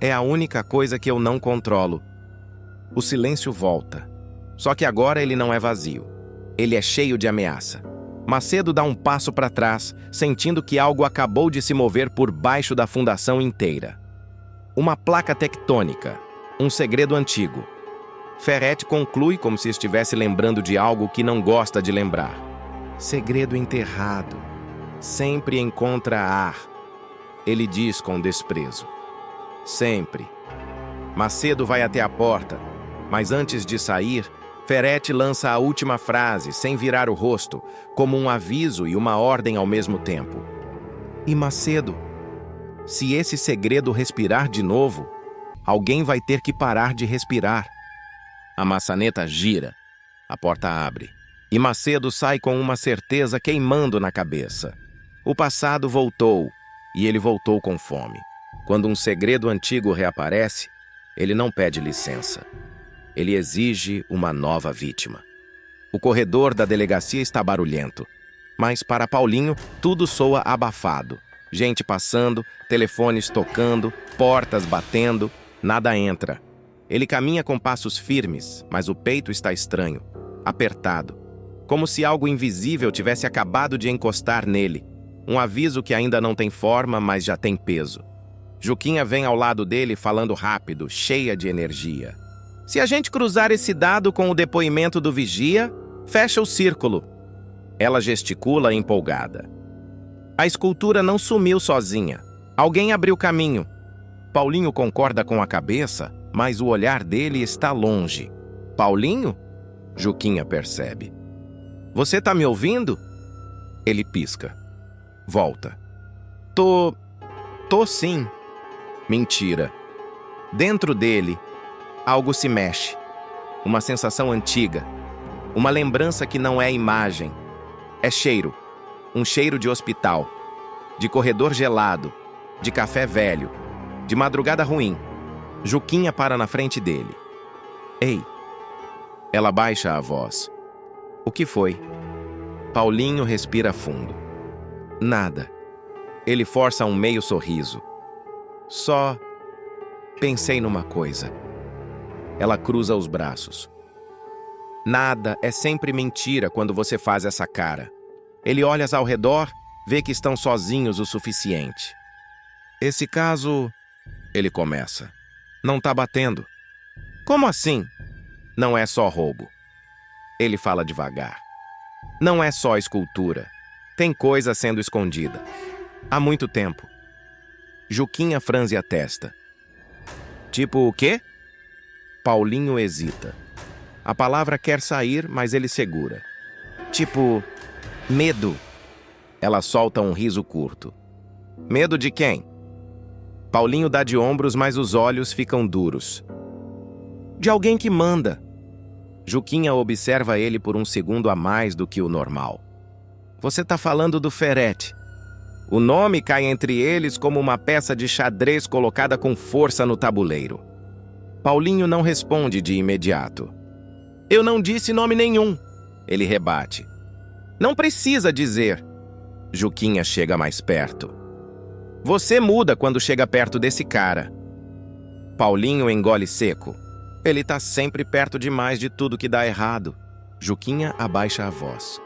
é a única coisa que eu não controlo. O silêncio volta. Só que agora ele não é vazio. Ele é cheio de ameaça. Macedo dá um passo para trás, sentindo que algo acabou de se mover por baixo da fundação inteira. Uma placa tectônica, um segredo antigo. Ferret conclui como se estivesse lembrando de algo que não gosta de lembrar. Segredo enterrado. Sempre encontra ar. Ele diz com desprezo. Sempre. Macedo vai até a porta, mas antes de sair, Ferret lança a última frase, sem virar o rosto, como um aviso e uma ordem ao mesmo tempo. E Macedo, se esse segredo respirar de novo, alguém vai ter que parar de respirar. A maçaneta gira, a porta abre, e Macedo sai com uma certeza queimando na cabeça. O passado voltou, e ele voltou com fome. Quando um segredo antigo reaparece, ele não pede licença. Ele exige uma nova vítima. O corredor da delegacia está barulhento, mas para Paulinho tudo soa abafado. Gente passando, telefones tocando, portas batendo, nada entra. Ele caminha com passos firmes, mas o peito está estranho, apertado, como se algo invisível tivesse acabado de encostar nele. Um aviso que ainda não tem forma, mas já tem peso. Juquinha vem ao lado dele falando rápido, cheia de energia. Se a gente cruzar esse dado com o depoimento do vigia, fecha o círculo. Ela gesticula empolgada. A escultura não sumiu sozinha. Alguém abriu caminho. Paulinho concorda com a cabeça, mas o olhar dele está longe. Paulinho? Juquinha percebe. Você tá me ouvindo? Ele pisca. Volta. Tô sim. Mentira. Dentro dele, algo se mexe. Uma sensação antiga. Uma lembrança que não é imagem. É cheiro. Um cheiro de hospital. De corredor gelado. De café velho. De madrugada ruim. Juquinha para na frente dele. Ei. Ela baixa a voz. O que foi? Paulinho respira fundo. Nada. Ele força um meio sorriso. Só pensei numa coisa. Ela cruza os braços. Nada é sempre mentira quando você faz essa cara. Ele olha ao redor, vê que estão sozinhos o suficiente. Esse caso, ele começa. Não tá batendo. Como assim? Não é só roubo. Ele fala devagar. Não é só escultura. Tem coisa sendo escondida. Há muito tempo. Juquinha franze a testa. Tipo o quê? Paulinho hesita. A palavra quer sair, mas ele segura. Tipo, medo. Ela solta um riso curto. Medo de quem? Paulinho dá de ombros, mas os olhos ficam duros. De alguém que manda. Juquinha observa ele por um segundo a mais do que o normal. Você tá falando do Ferret. O nome cai entre eles como uma peça de xadrez colocada com força no tabuleiro. Paulinho não responde de imediato. Eu não disse nome nenhum, ele rebate. Não precisa dizer. Juquinha chega mais perto. Você muda quando chega perto desse cara. Paulinho engole seco. Ele tá sempre perto demais de tudo que dá errado. Juquinha abaixa a voz.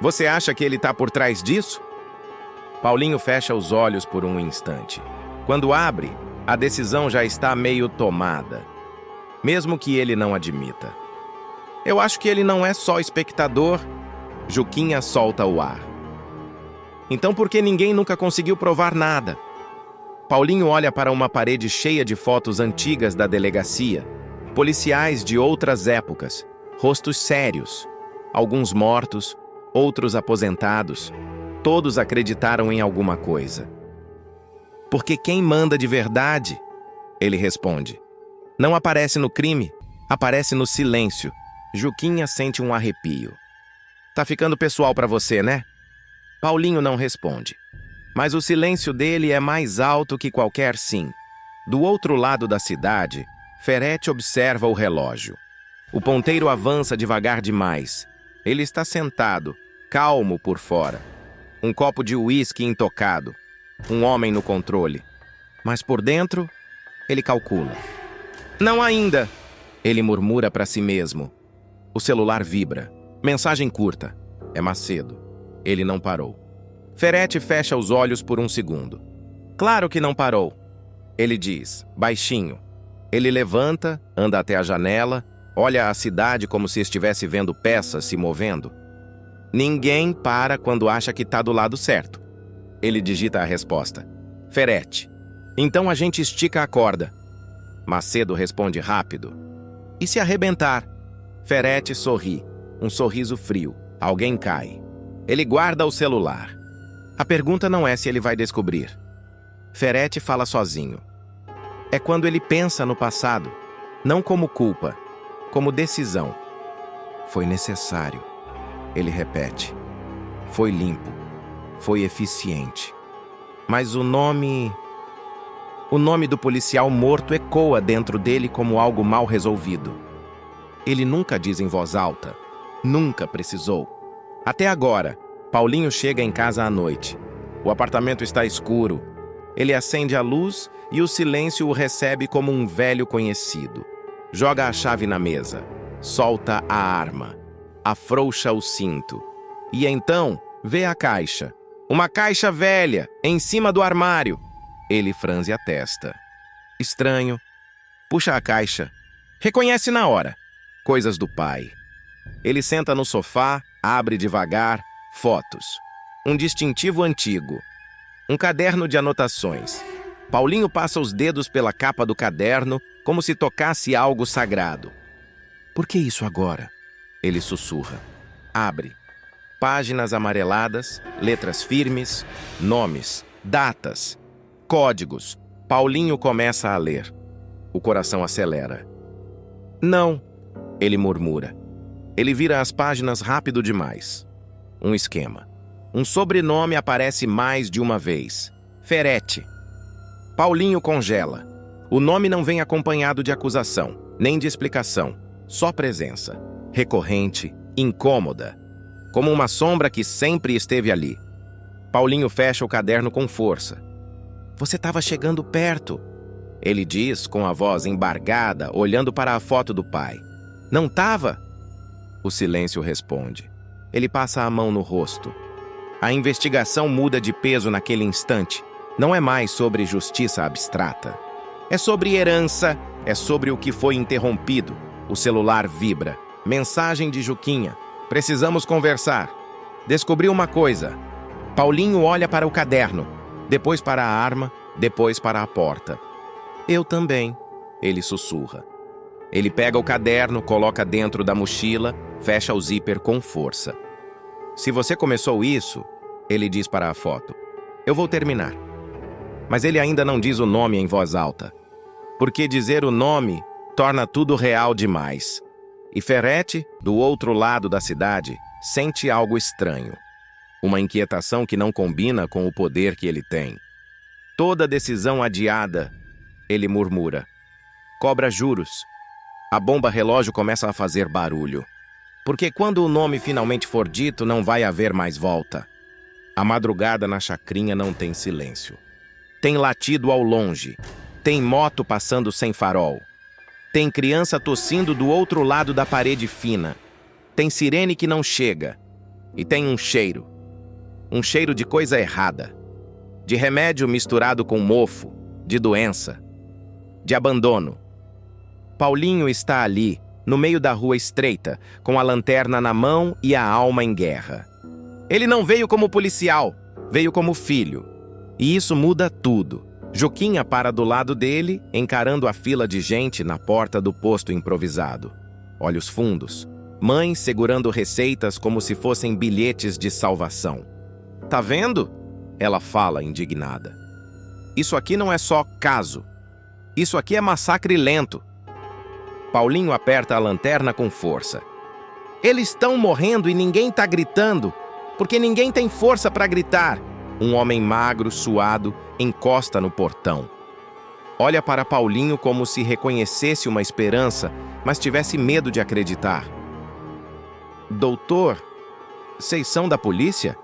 Você acha que ele tá por trás disso? Paulinho fecha os olhos por um instante. Quando abre, a decisão já está meio tomada. Mesmo que ele não admita. Eu acho que ele não é só espectador. Juquinha solta o ar. Então por que ninguém nunca conseguiu provar nada? Paulinho olha para uma parede cheia de fotos antigas da delegacia. Policiais de outras épocas. Rostos sérios. Alguns mortos, outros aposentados. Todos acreditaram em alguma coisa. Porque quem manda de verdade, ele responde, não aparece no crime, aparece no silêncio. Juquinha sente um arrepio. Tá ficando pessoal pra você, né? Paulinho não responde. Mas o silêncio dele é mais alto que qualquer sim. Do outro lado da cidade, Ferret observa o relógio. O ponteiro avança devagar demais. Ele está sentado, calmo por fora. Um copo de uísque intocado. Um homem no controle. Mas por dentro, ele calcula. Não ainda, ele murmura para si mesmo. O celular vibra. Mensagem curta. É Macedo. Ele não parou. Ferretti fecha os olhos por um segundo. Claro que não parou. Ele diz, baixinho. Ele levanta, anda até a janela, olha a cidade como se estivesse vendo peças se movendo. Ninguém para quando acha que está do lado certo. Ele digita a resposta. Ferretti. Então a gente estica a corda. Macedo responde rápido. E se arrebentar? Ferretti sorri. Um sorriso frio. Alguém cai. Ele guarda o celular. A pergunta não é se ele vai descobrir. Ferretti fala sozinho. É quando ele pensa no passado, não como culpa, como decisão. Foi necessário. Ele repete. Foi limpo. Foi eficiente. Mas o nome do policial morto ecoa dentro dele como algo mal resolvido. Ele nunca diz em voz alta. Nunca precisou. Até agora, Paulinho chega em casa à noite. O apartamento está escuro. Ele acende a luz e o silêncio o recebe como um velho conhecido. Joga a chave na mesa. Solta a arma. Afrouxa o cinto. E então, vê a caixa. Uma caixa velha, em cima do armário. Ele franze a testa. Estranho. Puxa a caixa. Reconhece na hora. Coisas do pai. Ele senta no sofá, abre devagar, fotos. Um distintivo antigo. Um caderno de anotações. Paulinho passa os dedos pela capa do caderno, como se tocasse algo sagrado. Por que isso agora? Ele sussurra. Abre. Páginas amareladas, letras firmes, nomes, datas, códigos. Paulinho começa a ler. O coração acelera. Não, ele murmura. Ele vira as páginas rápido demais. Um esquema. Um sobrenome aparece mais de uma vez. Ferretti. Paulinho congela. O nome não vem acompanhado de acusação, nem de explicação. Só presença. Recorrente, incômoda. Como uma sombra que sempre esteve ali. Paulinho fecha o caderno com força. Você estava chegando perto. Ele diz com a voz embargada, olhando para a foto do pai. Não estava? O silêncio responde. Ele passa a mão no rosto. A investigação muda de peso naquele instante. Não é mais sobre justiça abstrata. É sobre herança, é sobre o que foi interrompido. O celular vibra. Mensagem de Juquinha. Precisamos conversar. Descobri uma coisa. Paulinho olha para o caderno, depois para a arma, depois para a porta. Eu também, ele sussurra. Ele pega o caderno, coloca dentro da mochila, fecha o zíper com força. Se você começou isso, ele diz para a foto, eu vou terminar. Mas ele ainda não diz o nome em voz alta. Porque dizer o nome torna tudo real demais. E Ferretti, do outro lado da cidade, sente algo estranho. Uma inquietação que não combina com o poder que ele tem. Toda decisão adiada, ele murmura. Cobra juros. A bomba relógio começa a fazer barulho. Porque quando o nome finalmente for dito, não vai haver mais volta. A madrugada na chacrinha não tem silêncio. Tem latido ao longe. Tem moto passando sem farol. Tem criança tossindo do outro lado da parede fina. Tem sirene que não chega. E tem um cheiro. Um cheiro de coisa errada. De remédio misturado com mofo. De doença. De abandono. Paulinho está ali, no meio da rua estreita, com a lanterna na mão e a alma em guerra. Ele não veio como policial, veio como filho. E isso muda tudo. Juquinha para do lado dele, encarando a fila de gente na porta do posto improvisado. Olhos fundos. Mãe segurando receitas como se fossem bilhetes de salvação. Tá vendo? Ela fala indignada. Isso aqui não é só caso. Isso aqui é massacre lento. Paulinho aperta a lanterna com força. Eles estão morrendo e ninguém tá gritando, porque ninguém tem força para gritar. Um homem magro, suado, encosta no portão. Olha para Paulinho como se reconhecesse uma esperança, mas tivesse medo de acreditar. Doutor, vocês são da polícia?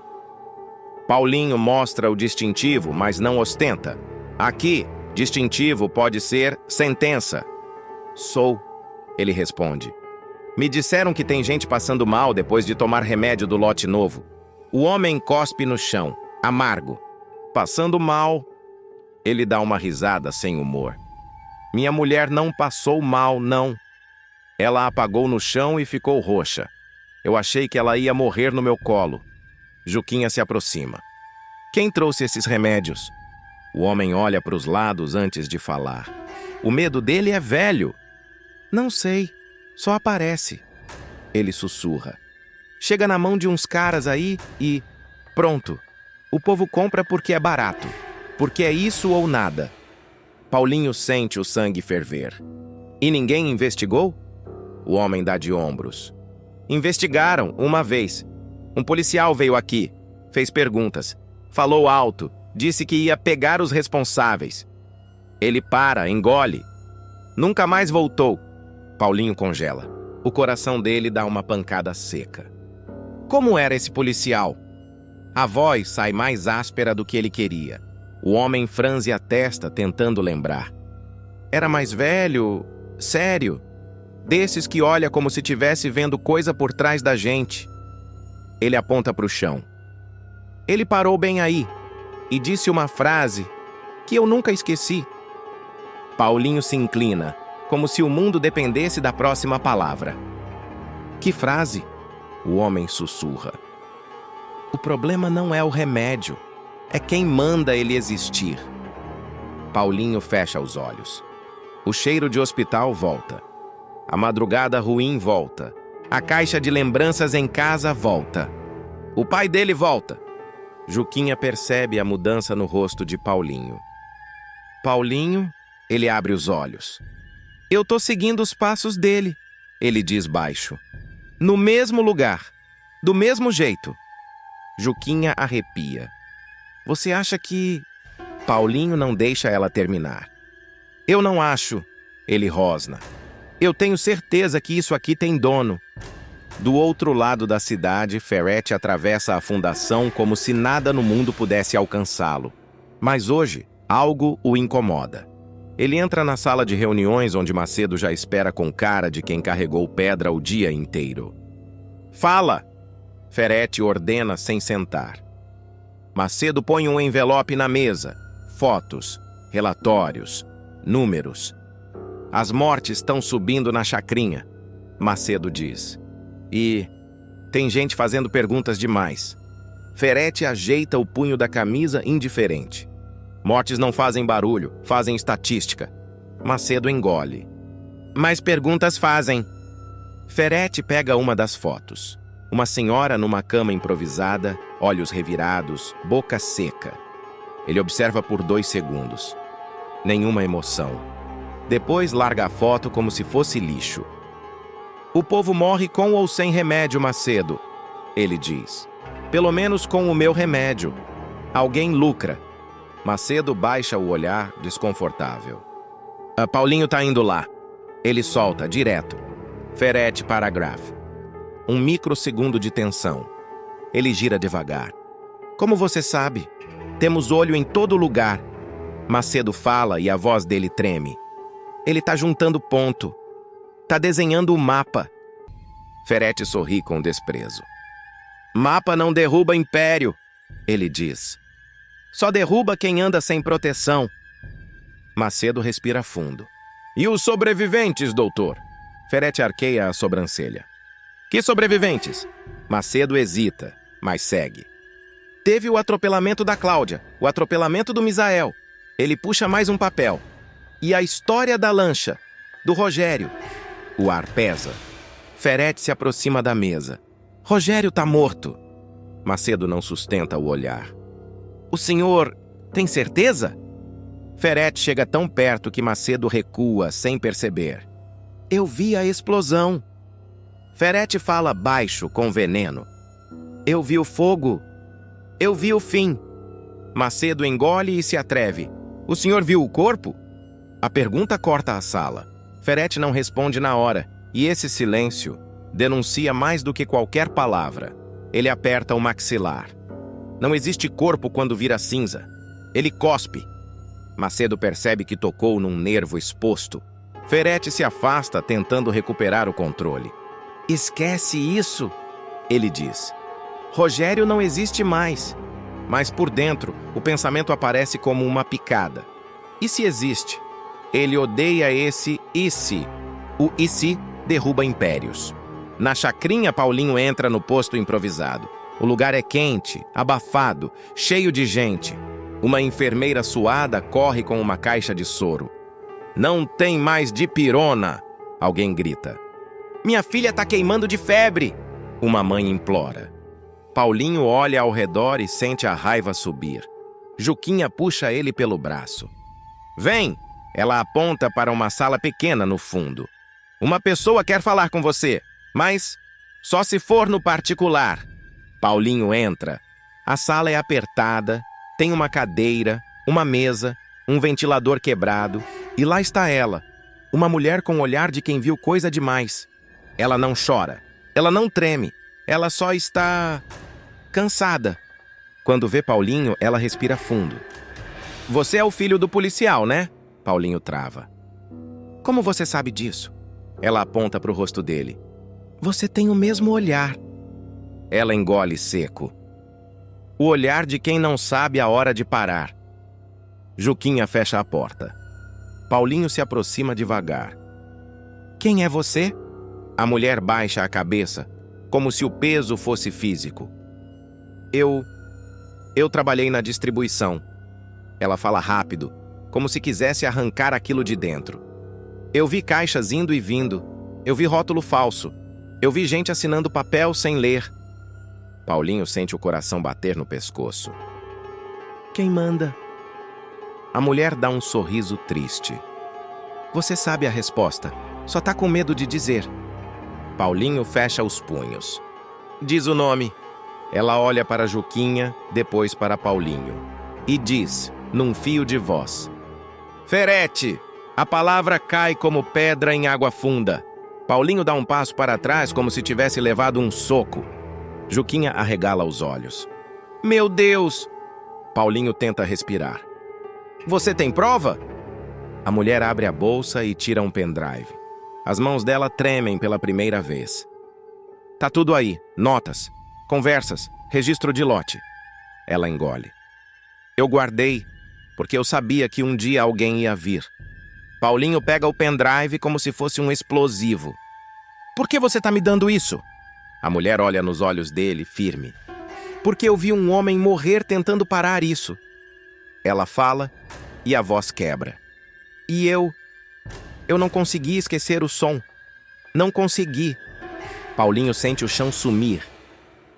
Paulinho mostra o distintivo, mas não ostenta. Aqui, distintivo pode ser sentença. Sou, ele responde. Me disseram que tem gente passando mal depois de tomar remédio do lote novo. O homem cospe no chão, amargo. Passando mal. Ele dá uma risada sem humor. Minha mulher não passou mal, não. Ela apagou no chão e ficou roxa. Eu achei que ela ia morrer no meu colo. Juquinha se aproxima. Quem trouxe esses remédios? O homem olha para os lados antes de falar. O medo dele é velho. Não sei, só aparece. Ele sussurra. Chega na mão de uns caras aí e... pronto. O povo compra porque é barato. Porque é isso ou nada. Paulinho sente o sangue ferver. E ninguém investigou? O homem dá de ombros. Investigaram, uma vez. Um policial veio aqui, fez perguntas, falou alto, disse que ia pegar os responsáveis. Ele para, engole. Nunca mais voltou. Paulinho congela. O coração dele dá uma pancada seca. Como era esse policial? A voz sai mais áspera do que ele queria. O homem franze a testa, tentando lembrar. Era mais velho, sério, desses que olha como se estivesse vendo coisa por trás da gente. Ele aponta para o chão. Ele parou bem aí e disse uma frase que eu nunca esqueci. Paulinho se inclina, como se o mundo dependesse da próxima palavra. Que frase? O homem sussurra. O problema não é o remédio, é quem manda ele existir. Paulinho fecha os olhos. O cheiro de hospital volta. A madrugada ruim volta. A caixa de lembranças em casa volta. O pai dele volta. Juquinha percebe a mudança no rosto de Paulinho. Paulinho, ele abre os olhos. Eu tô seguindo os passos dele, ele diz baixo. No mesmo lugar, do mesmo jeito. Juquinha arrepia. Você acha que... Paulinho não deixa ela terminar. Eu não acho, ele rosna. Eu tenho certeza que isso aqui tem dono. Do outro lado da cidade, Ferrete atravessa a fundação como se nada no mundo pudesse alcançá-lo. Mas hoje, algo o incomoda. Ele entra na sala de reuniões onde Macedo já espera com cara de quem carregou pedra o dia inteiro. Fala! Ferrete ordena sem sentar. Macedo põe um envelope na mesa. Fotos, relatórios, números. As mortes estão subindo na chacrinha, Macedo diz. E tem gente fazendo perguntas demais. Ferrete ajeita o punho da camisa indiferente. Mortes não fazem barulho, fazem estatística. Macedo engole. Mas perguntas fazem. Ferrete pega uma das fotos. Uma senhora numa cama improvisada, olhos revirados, boca seca. Ele observa por 2 segundos. Nenhuma emoção. Depois larga a foto como se fosse lixo. O povo morre com ou sem remédio, Macedo, ele diz. Pelo menos com o meu remédio. Alguém lucra. Macedo baixa o olhar, desconfortável. Paulinho tá indo lá. Ele solta, direto. Ferrete paragrafo. 1 microsegundo de tensão. Ele gira devagar. Como você sabe? Temos olho em todo lugar. Macedo fala e a voz dele treme. Ele tá juntando ponto. Tá desenhando o mapa. Ferrete sorri com desprezo. Mapa não derruba império, ele diz. Só derruba quem anda sem proteção. Macedo respira fundo. E os sobreviventes, doutor? Ferrete arqueia a sobrancelha. Que sobreviventes? Macedo hesita, mas segue. Teve o atropelamento da Cláudia, o atropelamento do Misael. Ele puxa mais um papel. E a história da lancha, do Rogério. O ar pesa. Ferrete se aproxima da mesa. Rogério tá morto. Macedo não sustenta o olhar. O senhor tem certeza? Ferrete chega tão perto que Macedo recua sem perceber. Eu vi a explosão. Ferrete fala baixo, com veneno. Eu vi o fogo. Eu vi o fim. Macedo engole e se atreve. O senhor viu o corpo? A pergunta corta a sala. Ferrete não responde na hora, e esse silêncio denuncia mais do que qualquer palavra. Ele aperta o maxilar. Não existe corpo quando vira cinza. Ele cospe. Macedo percebe que tocou num nervo exposto. Ferrete se afasta, tentando recuperar o controle. Esquece isso, ele diz. Rogério não existe mais. Mas por dentro, o pensamento aparece como uma picada. E se existe? Ele odeia esse e se. O e se derruba impérios. Na chacrinha, Paulinho entra no posto improvisado. O lugar é quente, abafado, cheio de gente. Uma enfermeira suada corre com uma caixa de soro. Não tem mais dipirona, alguém grita. Minha filha tá queimando de febre, uma mãe implora. Paulinho olha ao redor e sente a raiva subir. Juquinha puxa ele pelo braço. Vem! Ela aponta para uma sala pequena no fundo. Uma pessoa quer falar com você, mas só se for no particular. Paulinho entra. A sala é apertada, tem uma cadeira, uma mesa, um ventilador quebrado, e lá está ela, uma mulher com o olhar de quem viu coisa demais. Ela não chora, ela não treme, ela só está cansada. Quando vê Paulinho, ela respira fundo. Você é o filho do policial, né? Paulinho trava. Como você sabe disso? Ela aponta para o rosto dele. Você tem o mesmo olhar. Ela engole seco. O olhar de quem não sabe a hora de parar. Juquinha fecha a porta. Paulinho se aproxima devagar. Quem é você? A mulher baixa a cabeça, como se o peso fosse físico. Eu trabalhei na distribuição. Ela fala rápido, como se quisesse arrancar aquilo de dentro. Eu vi caixas indo e vindo. Eu vi rótulo falso. Eu vi gente assinando papel sem ler. Paulinho sente o coração bater no pescoço. Quem manda? A mulher dá um sorriso triste. Você sabe a resposta, só tá com medo de dizer. Paulinho fecha os punhos. Diz o nome. Ela olha para Juquinha, depois para Paulinho. E diz, num fio de voz. Ferete! A palavra cai como pedra em água funda. Paulinho dá um passo para trás como se tivesse levado um soco. Juquinha arregala os olhos. Meu Deus! Paulinho tenta respirar. Você tem prova? A mulher abre a bolsa e tira um pendrive. As mãos dela tremem pela primeira vez. Tá tudo aí, notas, conversas, registro de lote. Ela engole. Eu guardei, porque eu sabia que um dia alguém ia vir. Paulinho pega o pendrive como se fosse um explosivo. Por que você tá me dando isso? A mulher olha nos olhos dele, firme. Porque eu vi um homem morrer tentando parar isso. Ela fala e a voz quebra. E eu não consegui esquecer o som. Não consegui. Paulinho sente o chão sumir.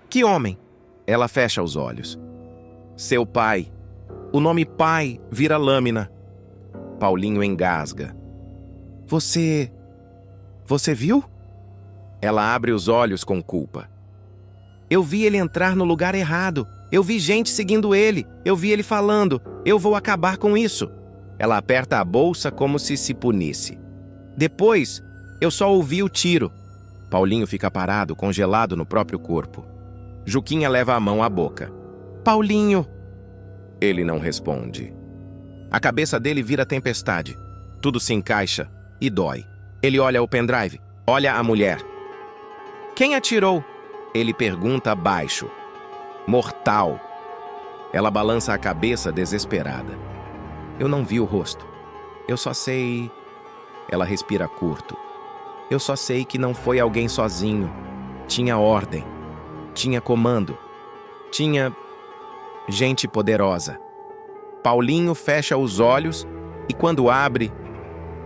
Que homem? Ela fecha os olhos. Seu pai. O nome pai vira lâmina. Paulinho engasga. Você viu? Ela abre os olhos com culpa. Eu vi ele entrar no lugar errado. Eu vi gente seguindo ele. Eu vi ele falando. Eu vou acabar com isso. Ela aperta a bolsa como se punisse. Depois, eu só ouvi o tiro. Paulinho fica parado, congelado no próprio corpo. Juquinha leva a mão à boca. Paulinho! Ele não responde. A cabeça dele vira tempestade. Tudo se encaixa e dói. Ele olha o pendrive, olha a mulher. Quem atirou? Ele pergunta baixo. Mortal. Ela balança a cabeça desesperada. Eu não vi o rosto. Eu só sei... Ela respira curto. Eu só sei que não foi alguém sozinho. Tinha ordem. Tinha comando. Tinha... gente poderosa. Paulinho fecha os olhos e quando abre,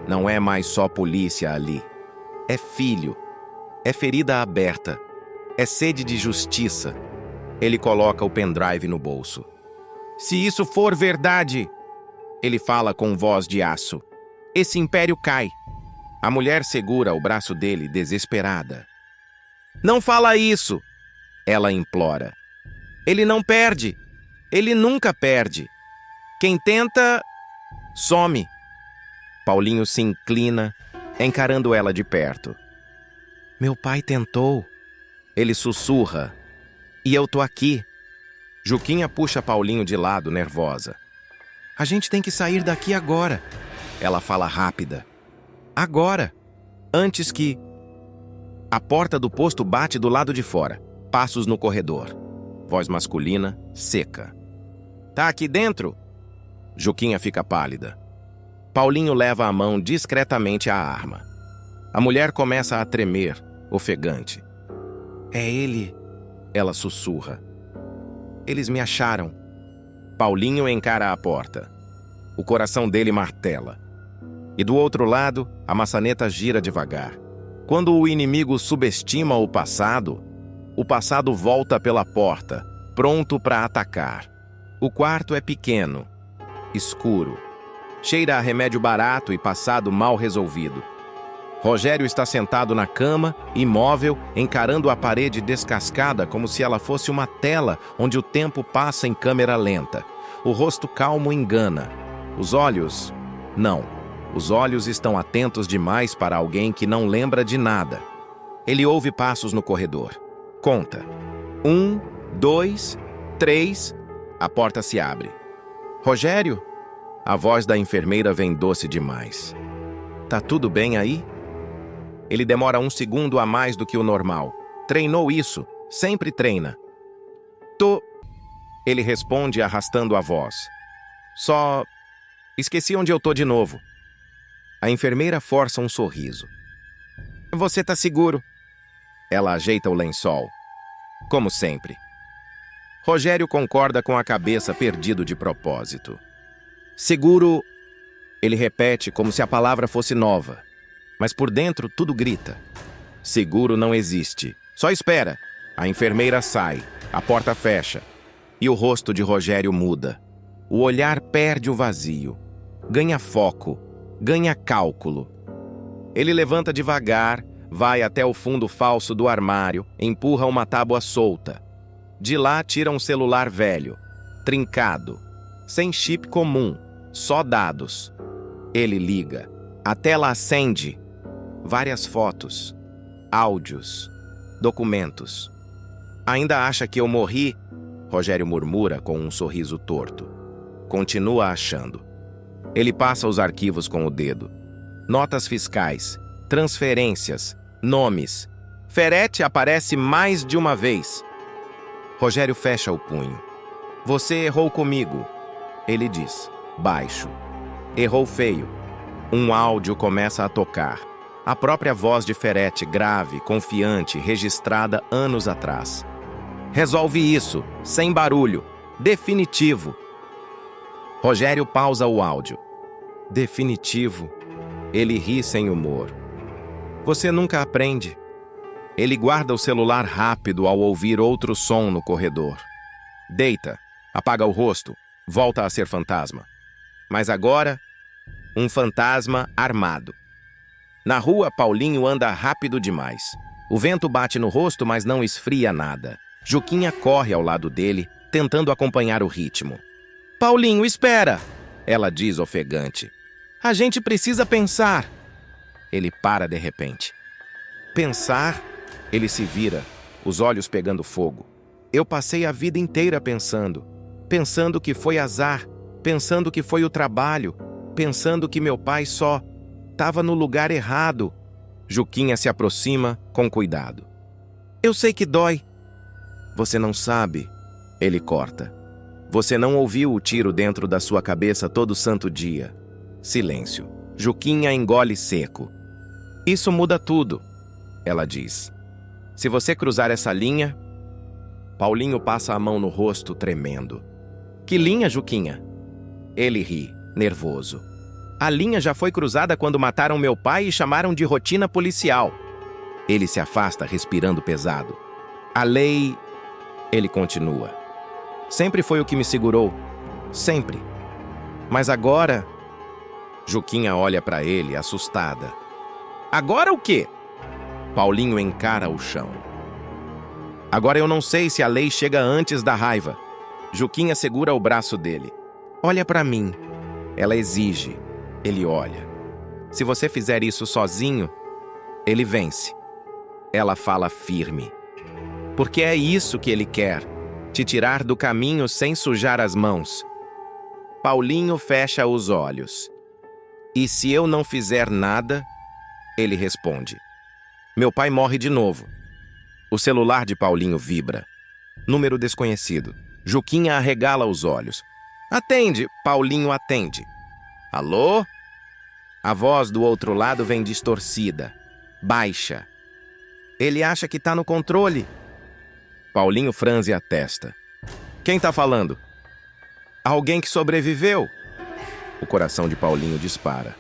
não é mais só polícia ali. É filho. É ferida aberta. É sede de justiça. Ele coloca o pendrive no bolso. Se isso for verdade, ele fala com voz de aço, esse império cai. A mulher segura o braço dele, desesperada. Não fala isso, ela implora. Ele não perde. Ele nunca perde. Quem tenta, some. Paulinho se inclina, encarando ela de perto. Meu pai tentou. Ele sussurra. E eu tô aqui. Juquinha puxa Paulinho de lado, nervosa. A gente tem que sair daqui agora. Ela fala rápida. Agora. Antes que... A porta do posto bate do lado de fora. Passos no corredor. Voz masculina, seca. Tá aqui dentro? Juquinha fica pálida. Paulinho leva a mão discretamente à arma. A mulher começa a tremer, ofegante. É ele, ela sussurra. Eles me acharam. Paulinho encara a porta. O coração dele martela. E do outro lado, a maçaneta gira devagar. Quando o inimigo subestima o passado volta pela porta, pronto para atacar. O quarto é pequeno, escuro. Cheira a remédio barato e passado mal resolvido. Rogério está sentado na cama, imóvel, encarando a parede descascada como se ela fosse uma tela onde o tempo passa em câmera lenta. O rosto calmo engana. Os olhos... não. Os olhos estão atentos demais para alguém que não lembra de nada. Ele ouve passos no corredor. Conta. 1, 2, 3... A porta se abre. Rogério? A voz da enfermeira vem doce demais. Tá tudo bem aí? Ele demora 1 segundo a mais do que o normal. Treinou isso. Sempre treina. Tô... Ele responde arrastando a voz. Só... esqueci onde eu tô de novo. A enfermeira força um sorriso. Você tá seguro? Ela ajeita o lençol. Como sempre. Rogério concorda com a cabeça, perdido de propósito. Seguro... Ele repete como se a palavra fosse nova. Mas por dentro tudo grita. Seguro não existe. Só espera. A enfermeira sai. A porta fecha. E o rosto de Rogério muda. O olhar perde o vazio. Ganha foco. Ganha cálculo. Ele levanta devagar, vai até o fundo falso do armário, empurra uma tábua solta. De lá tira um celular velho, trincado, sem chip comum, só dados. Ele liga. A tela acende. Várias fotos, áudios, documentos. Ainda acha que eu morri? Rogério murmura com um sorriso torto. Continua achando. Ele passa os arquivos com o dedo. Notas fiscais, transferências, nomes. Ferete aparece mais de uma vez. Rogério fecha o punho. Você errou comigo, ele diz, baixo. Errou feio. Um áudio começa a tocar. A própria voz de Ferete, grave, confiante, registrada anos atrás. Resolve isso, sem barulho, definitivo. Rogério pausa o áudio. Definitivo. Ele ri sem humor. Você nunca aprende. Ele guarda o celular rápido ao ouvir outro som no corredor. Deita, apaga o rosto, volta a ser fantasma. Mas agora, um fantasma armado. Na rua, Paulinho anda rápido demais. O vento bate no rosto, mas não esfria nada. Juquinha corre ao lado dele, tentando acompanhar o ritmo. Paulinho, espera! Ela diz ofegante. A gente precisa pensar. Ele para de repente. Pensar? Ele se vira, os olhos pegando fogo. Eu passei a vida inteira pensando. Pensando que foi azar. Pensando que foi o trabalho. Pensando que meu pai só estava no lugar errado. Juquinha se aproxima com cuidado. Eu sei que dói. Você não sabe. Ele corta. Você não ouviu o tiro dentro da sua cabeça todo santo dia. Silêncio. Juquinha engole seco. Isso muda tudo, ela diz. Se você cruzar essa linha... Paulinho passa a mão no rosto, tremendo. Que linha, Juquinha? Ele ri, nervoso. A linha já foi cruzada quando mataram meu pai e chamaram de rotina policial. Ele se afasta, respirando pesado. A lei... Ele continua. Sempre foi o que me segurou. Sempre. Mas agora... Juquinha olha para ele, assustada. Agora o quê? Paulinho encara o chão. Agora eu não sei se a lei chega antes da raiva. Juquinha segura o braço dele. Olha para mim. Ela exige. Ele olha. Se você fizer isso sozinho, ele vence. Ela fala firme. Porque é isso que ele quer. Te tirar do caminho sem sujar as mãos. Paulinho fecha os olhos. E se eu não fizer nada, ele responde. Meu pai morre de novo. O celular de Paulinho vibra. Número desconhecido. Juquinha arregala os olhos. Atende, Paulinho atende. Alô? A voz do outro lado vem distorcida, baixa. Ele acha que tá no controle. Paulinho franze a testa. Quem tá falando? Alguém que sobreviveu. O coração de Paulinho dispara.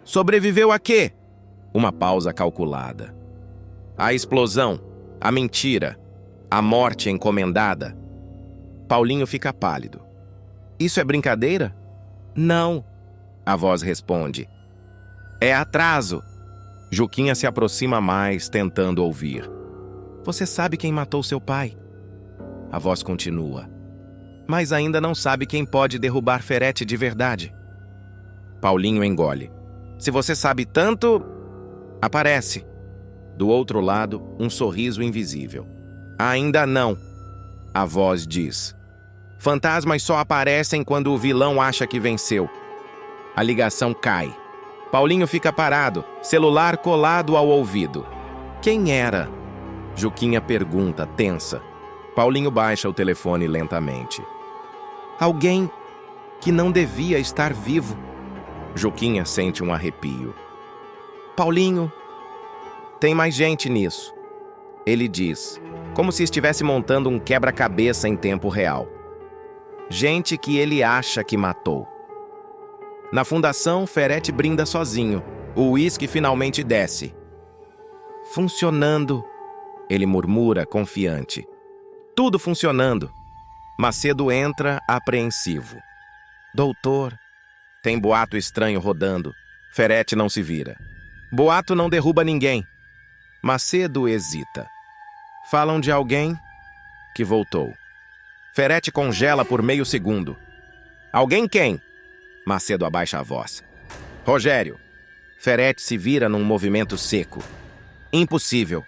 Sobreviveu a quê? Uma pausa calculada. A explosão, a mentira, a morte encomendada. Paulinho fica pálido. Isso é brincadeira? Não. A voz responde. É atraso. Juquinha se aproxima mais, tentando ouvir. Você sabe quem matou seu pai? A voz continua. Mas ainda não sabe quem pode derrubar Ferete de verdade. Paulinho engole. Se você sabe tanto... Aparece. Do outro lado, um sorriso invisível. Ainda não. A voz diz. Fantasmas só aparecem quando o vilão acha que venceu. A ligação cai. Paulinho fica parado, celular colado ao ouvido. Quem era? Juquinha pergunta, tensa. Paulinho baixa o telefone lentamente. Alguém que não devia estar vivo. Juquinha sente um arrepio. Paulinho, tem mais gente nisso. Ele diz, como se estivesse montando um quebra-cabeça em tempo real. Gente que ele acha que matou. Na fundação, Ferete brinda sozinho. O uísque finalmente desce. Funcionando, ele murmura, confiante. Tudo funcionando. Macedo entra, apreensivo. Doutor, tem boato estranho rodando. Ferete não se vira. Boato não derruba ninguém. Macedo hesita. Falam de alguém que voltou. Ferete congela por meio segundo. Alguém quem? Macedo abaixa a voz. Rogério. Ferete se vira num movimento seco. Impossível.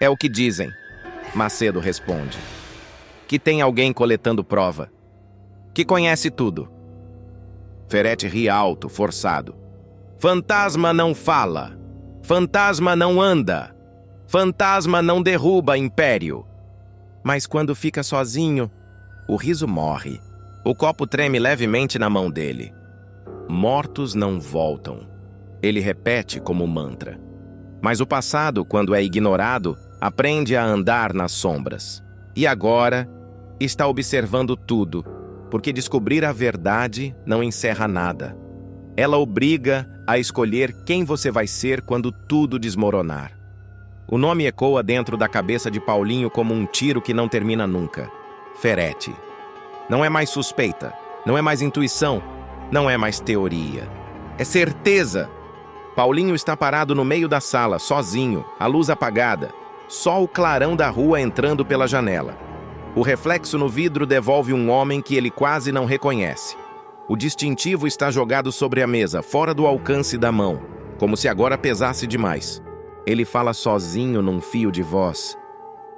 É o que dizem. Macedo responde. Que tem alguém coletando prova. Que conhece tudo. Ferete ri alto, forçado. Fantasma não fala. Fantasma não anda. Fantasma não derruba império. Mas quando fica sozinho, o riso morre. O copo treme levemente na mão dele. Mortos não voltam. Ele repete como mantra. Mas o passado, quando é ignorado, aprende a andar nas sombras. E agora, está observando tudo, porque descobrir a verdade não encerra nada. Ela obriga a escolher quem você vai ser quando tudo desmoronar. O nome ecoa dentro da cabeça de Paulinho como um tiro que não termina nunca. Ferete. Não é mais suspeita, não é mais intuição, não é mais teoria. É certeza. Paulinho está parado no meio da sala, sozinho, a luz apagada. Só o clarão da rua entrando pela janela. O reflexo no vidro devolve um homem que ele quase não reconhece. O distintivo está jogado sobre a mesa, fora do alcance da mão, como se agora pesasse demais. Ele fala sozinho num fio de voz.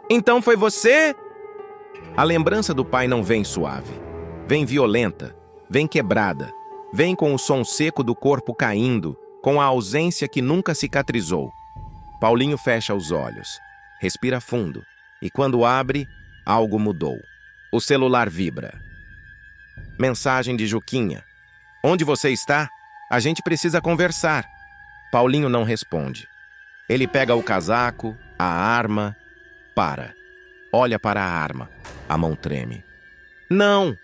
Então foi você? A lembrança do pai não vem suave. Vem violenta, vem quebrada, vem com o som seco do corpo caindo, com a ausência que nunca cicatrizou. Paulinho fecha os olhos, respira fundo, e quando abre, algo mudou. O celular vibra. Mensagem de Juquinha. Onde você está? A gente precisa conversar. Paulinho não responde. Ele pega o casaco, a arma, para. Olha para a arma. A mão treme. Não!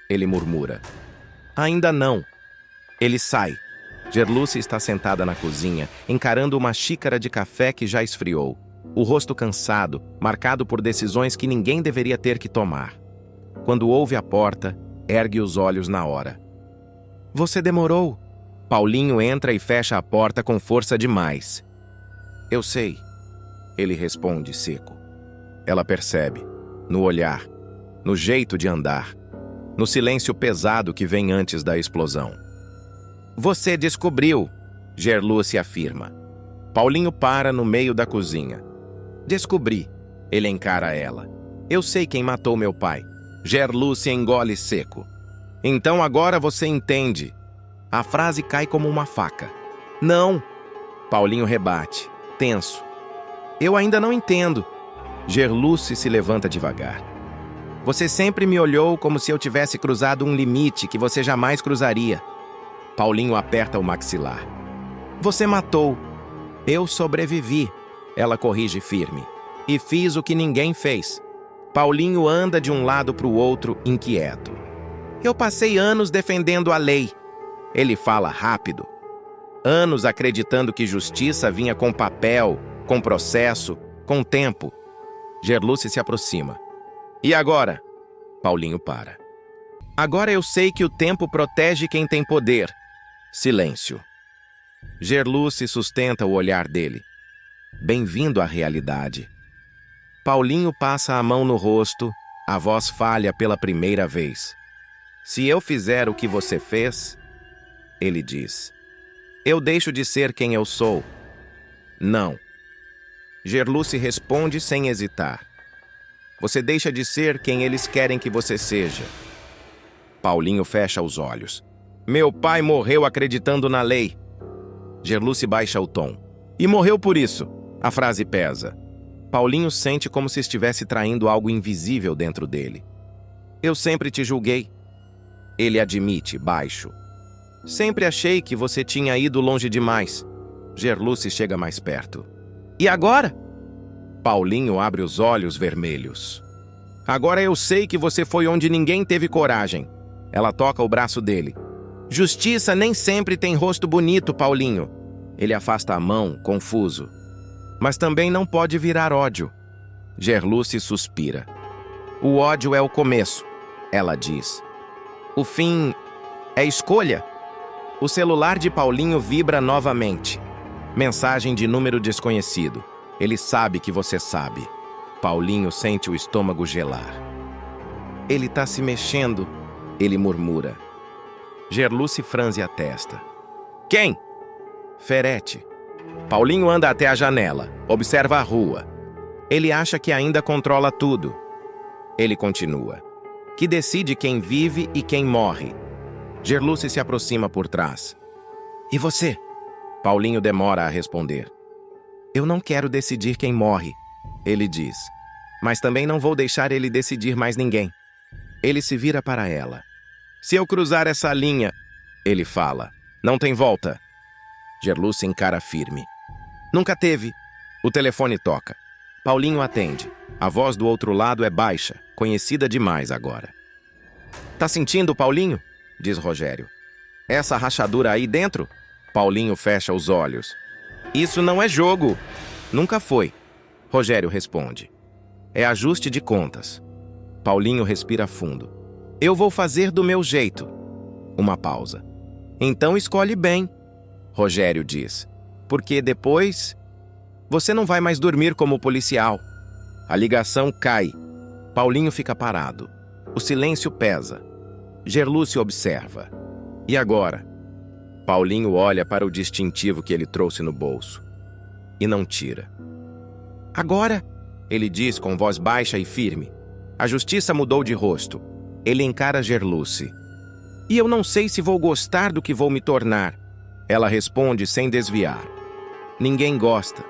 Ele murmura. Ainda não. Ele sai. Gerluce está sentada na cozinha, encarando uma xícara de café que já esfriou. O rosto cansado, marcado por decisões que ninguém deveria ter que tomar. Quando ouve a porta, ergue os olhos na hora. Você demorou. Paulinho entra e fecha a porta com força demais. Eu sei. Ele responde seco. Ela percebe, no olhar, no jeito de andar, no silêncio pesado que vem antes da explosão. Você descobriu, Gerluce afirma. Paulinho para no meio da cozinha. Descobri. Ele encara ela. Eu sei quem matou meu pai. Gerluce engole seco. Então agora você entende. A frase cai como uma faca. Não. Paulinho rebate, tenso. Eu ainda não entendo. Gerluce se levanta devagar. Você sempre me olhou como se eu tivesse cruzado um limite que você jamais cruzaria. Paulinho aperta o maxilar. Você matou. Eu sobrevivi. Ela corrige firme. E fiz o que ninguém fez. Paulinho anda de um lado para o outro, inquieto. Eu passei anos defendendo a lei. Ele fala rápido. Anos acreditando que justiça vinha com papel, com processo, com tempo. Gerluce se aproxima. E agora? Paulinho para. Agora eu sei que o tempo protege quem tem poder. Silêncio. Gerluce sustenta o olhar dele. Bem-vindo à realidade. Paulinho passa a mão no rosto, a voz falha pela primeira vez. Se eu fizer o que você fez, ele diz, eu deixo de ser quem eu sou. Não. Gerluce responde sem hesitar. Você deixa de ser quem eles querem que você seja. Paulinho fecha os olhos. Meu pai morreu acreditando na lei. Gerluce baixa o tom. E morreu por isso. A frase pesa. Paulinho sente como se estivesse traindo algo invisível dentro dele. Eu sempre te julguei. Ele admite, baixo. Sempre achei que você tinha ido longe demais. Gerluce chega mais perto. E agora? Paulinho abre os olhos vermelhos. Agora eu sei que você foi onde ninguém teve coragem. Ela toca o braço dele. Justiça nem sempre tem rosto bonito, Paulinho. Ele afasta a mão, confuso. Mas também não pode virar ódio. Gerluce suspira. O ódio é o começo, ela diz. O fim é escolha. O celular de Paulinho vibra novamente. Mensagem de número desconhecido. Ele sabe que você sabe. Paulinho sente o estômago gelar. Ele tá se mexendo, ele murmura. Gerluce franze a testa. Quem? Ferete. Paulinho anda até a janela, observa a rua. Ele acha que ainda controla tudo. Ele continua. Que decide quem vive e quem morre. Gerluce se aproxima por trás. E você? Paulinho demora a responder. Eu não quero decidir quem morre, ele diz. Mas também não vou deixar ele decidir mais ninguém. Ele se vira para ela. Se eu cruzar essa linha, ele fala, não tem volta. Gerluce encara firme. Nunca teve. O telefone toca. Paulinho atende. A voz do outro lado é baixa, conhecida demais agora. Tá sentindo, Paulinho? Diz Rogério. Essa rachadura aí dentro? Paulinho fecha os olhos. Isso não é jogo. Nunca foi. Rogério responde. É ajuste de contas. Paulinho respira fundo. Eu vou fazer do meu jeito. Uma pausa. Então escolhe bem. Rogério diz. Porque depois, você não vai mais dormir como policial. A ligação cai. Paulinho fica parado. O silêncio pesa. Gerluce observa. E agora? Paulinho olha para o distintivo que ele trouxe no bolso. E não tira. Agora, ele diz com voz baixa e firme. A justiça mudou de rosto. Ele encara Gerluce. E eu não sei se vou gostar do que vou me tornar. Ela responde sem desviar. Ninguém gosta,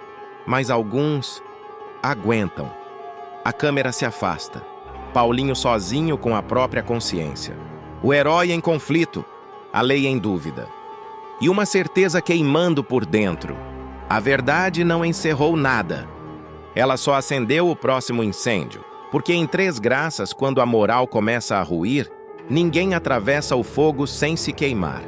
mas alguns aguentam. A câmera se afasta. Paulinho sozinho com a própria consciência. O herói em conflito, a lei em dúvida. E uma certeza queimando por dentro. A verdade não encerrou nada. Ela só acendeu o próximo incêndio. Porque em Três Graças, quando a moral começa a ruir, ninguém atravessa o fogo sem se queimar.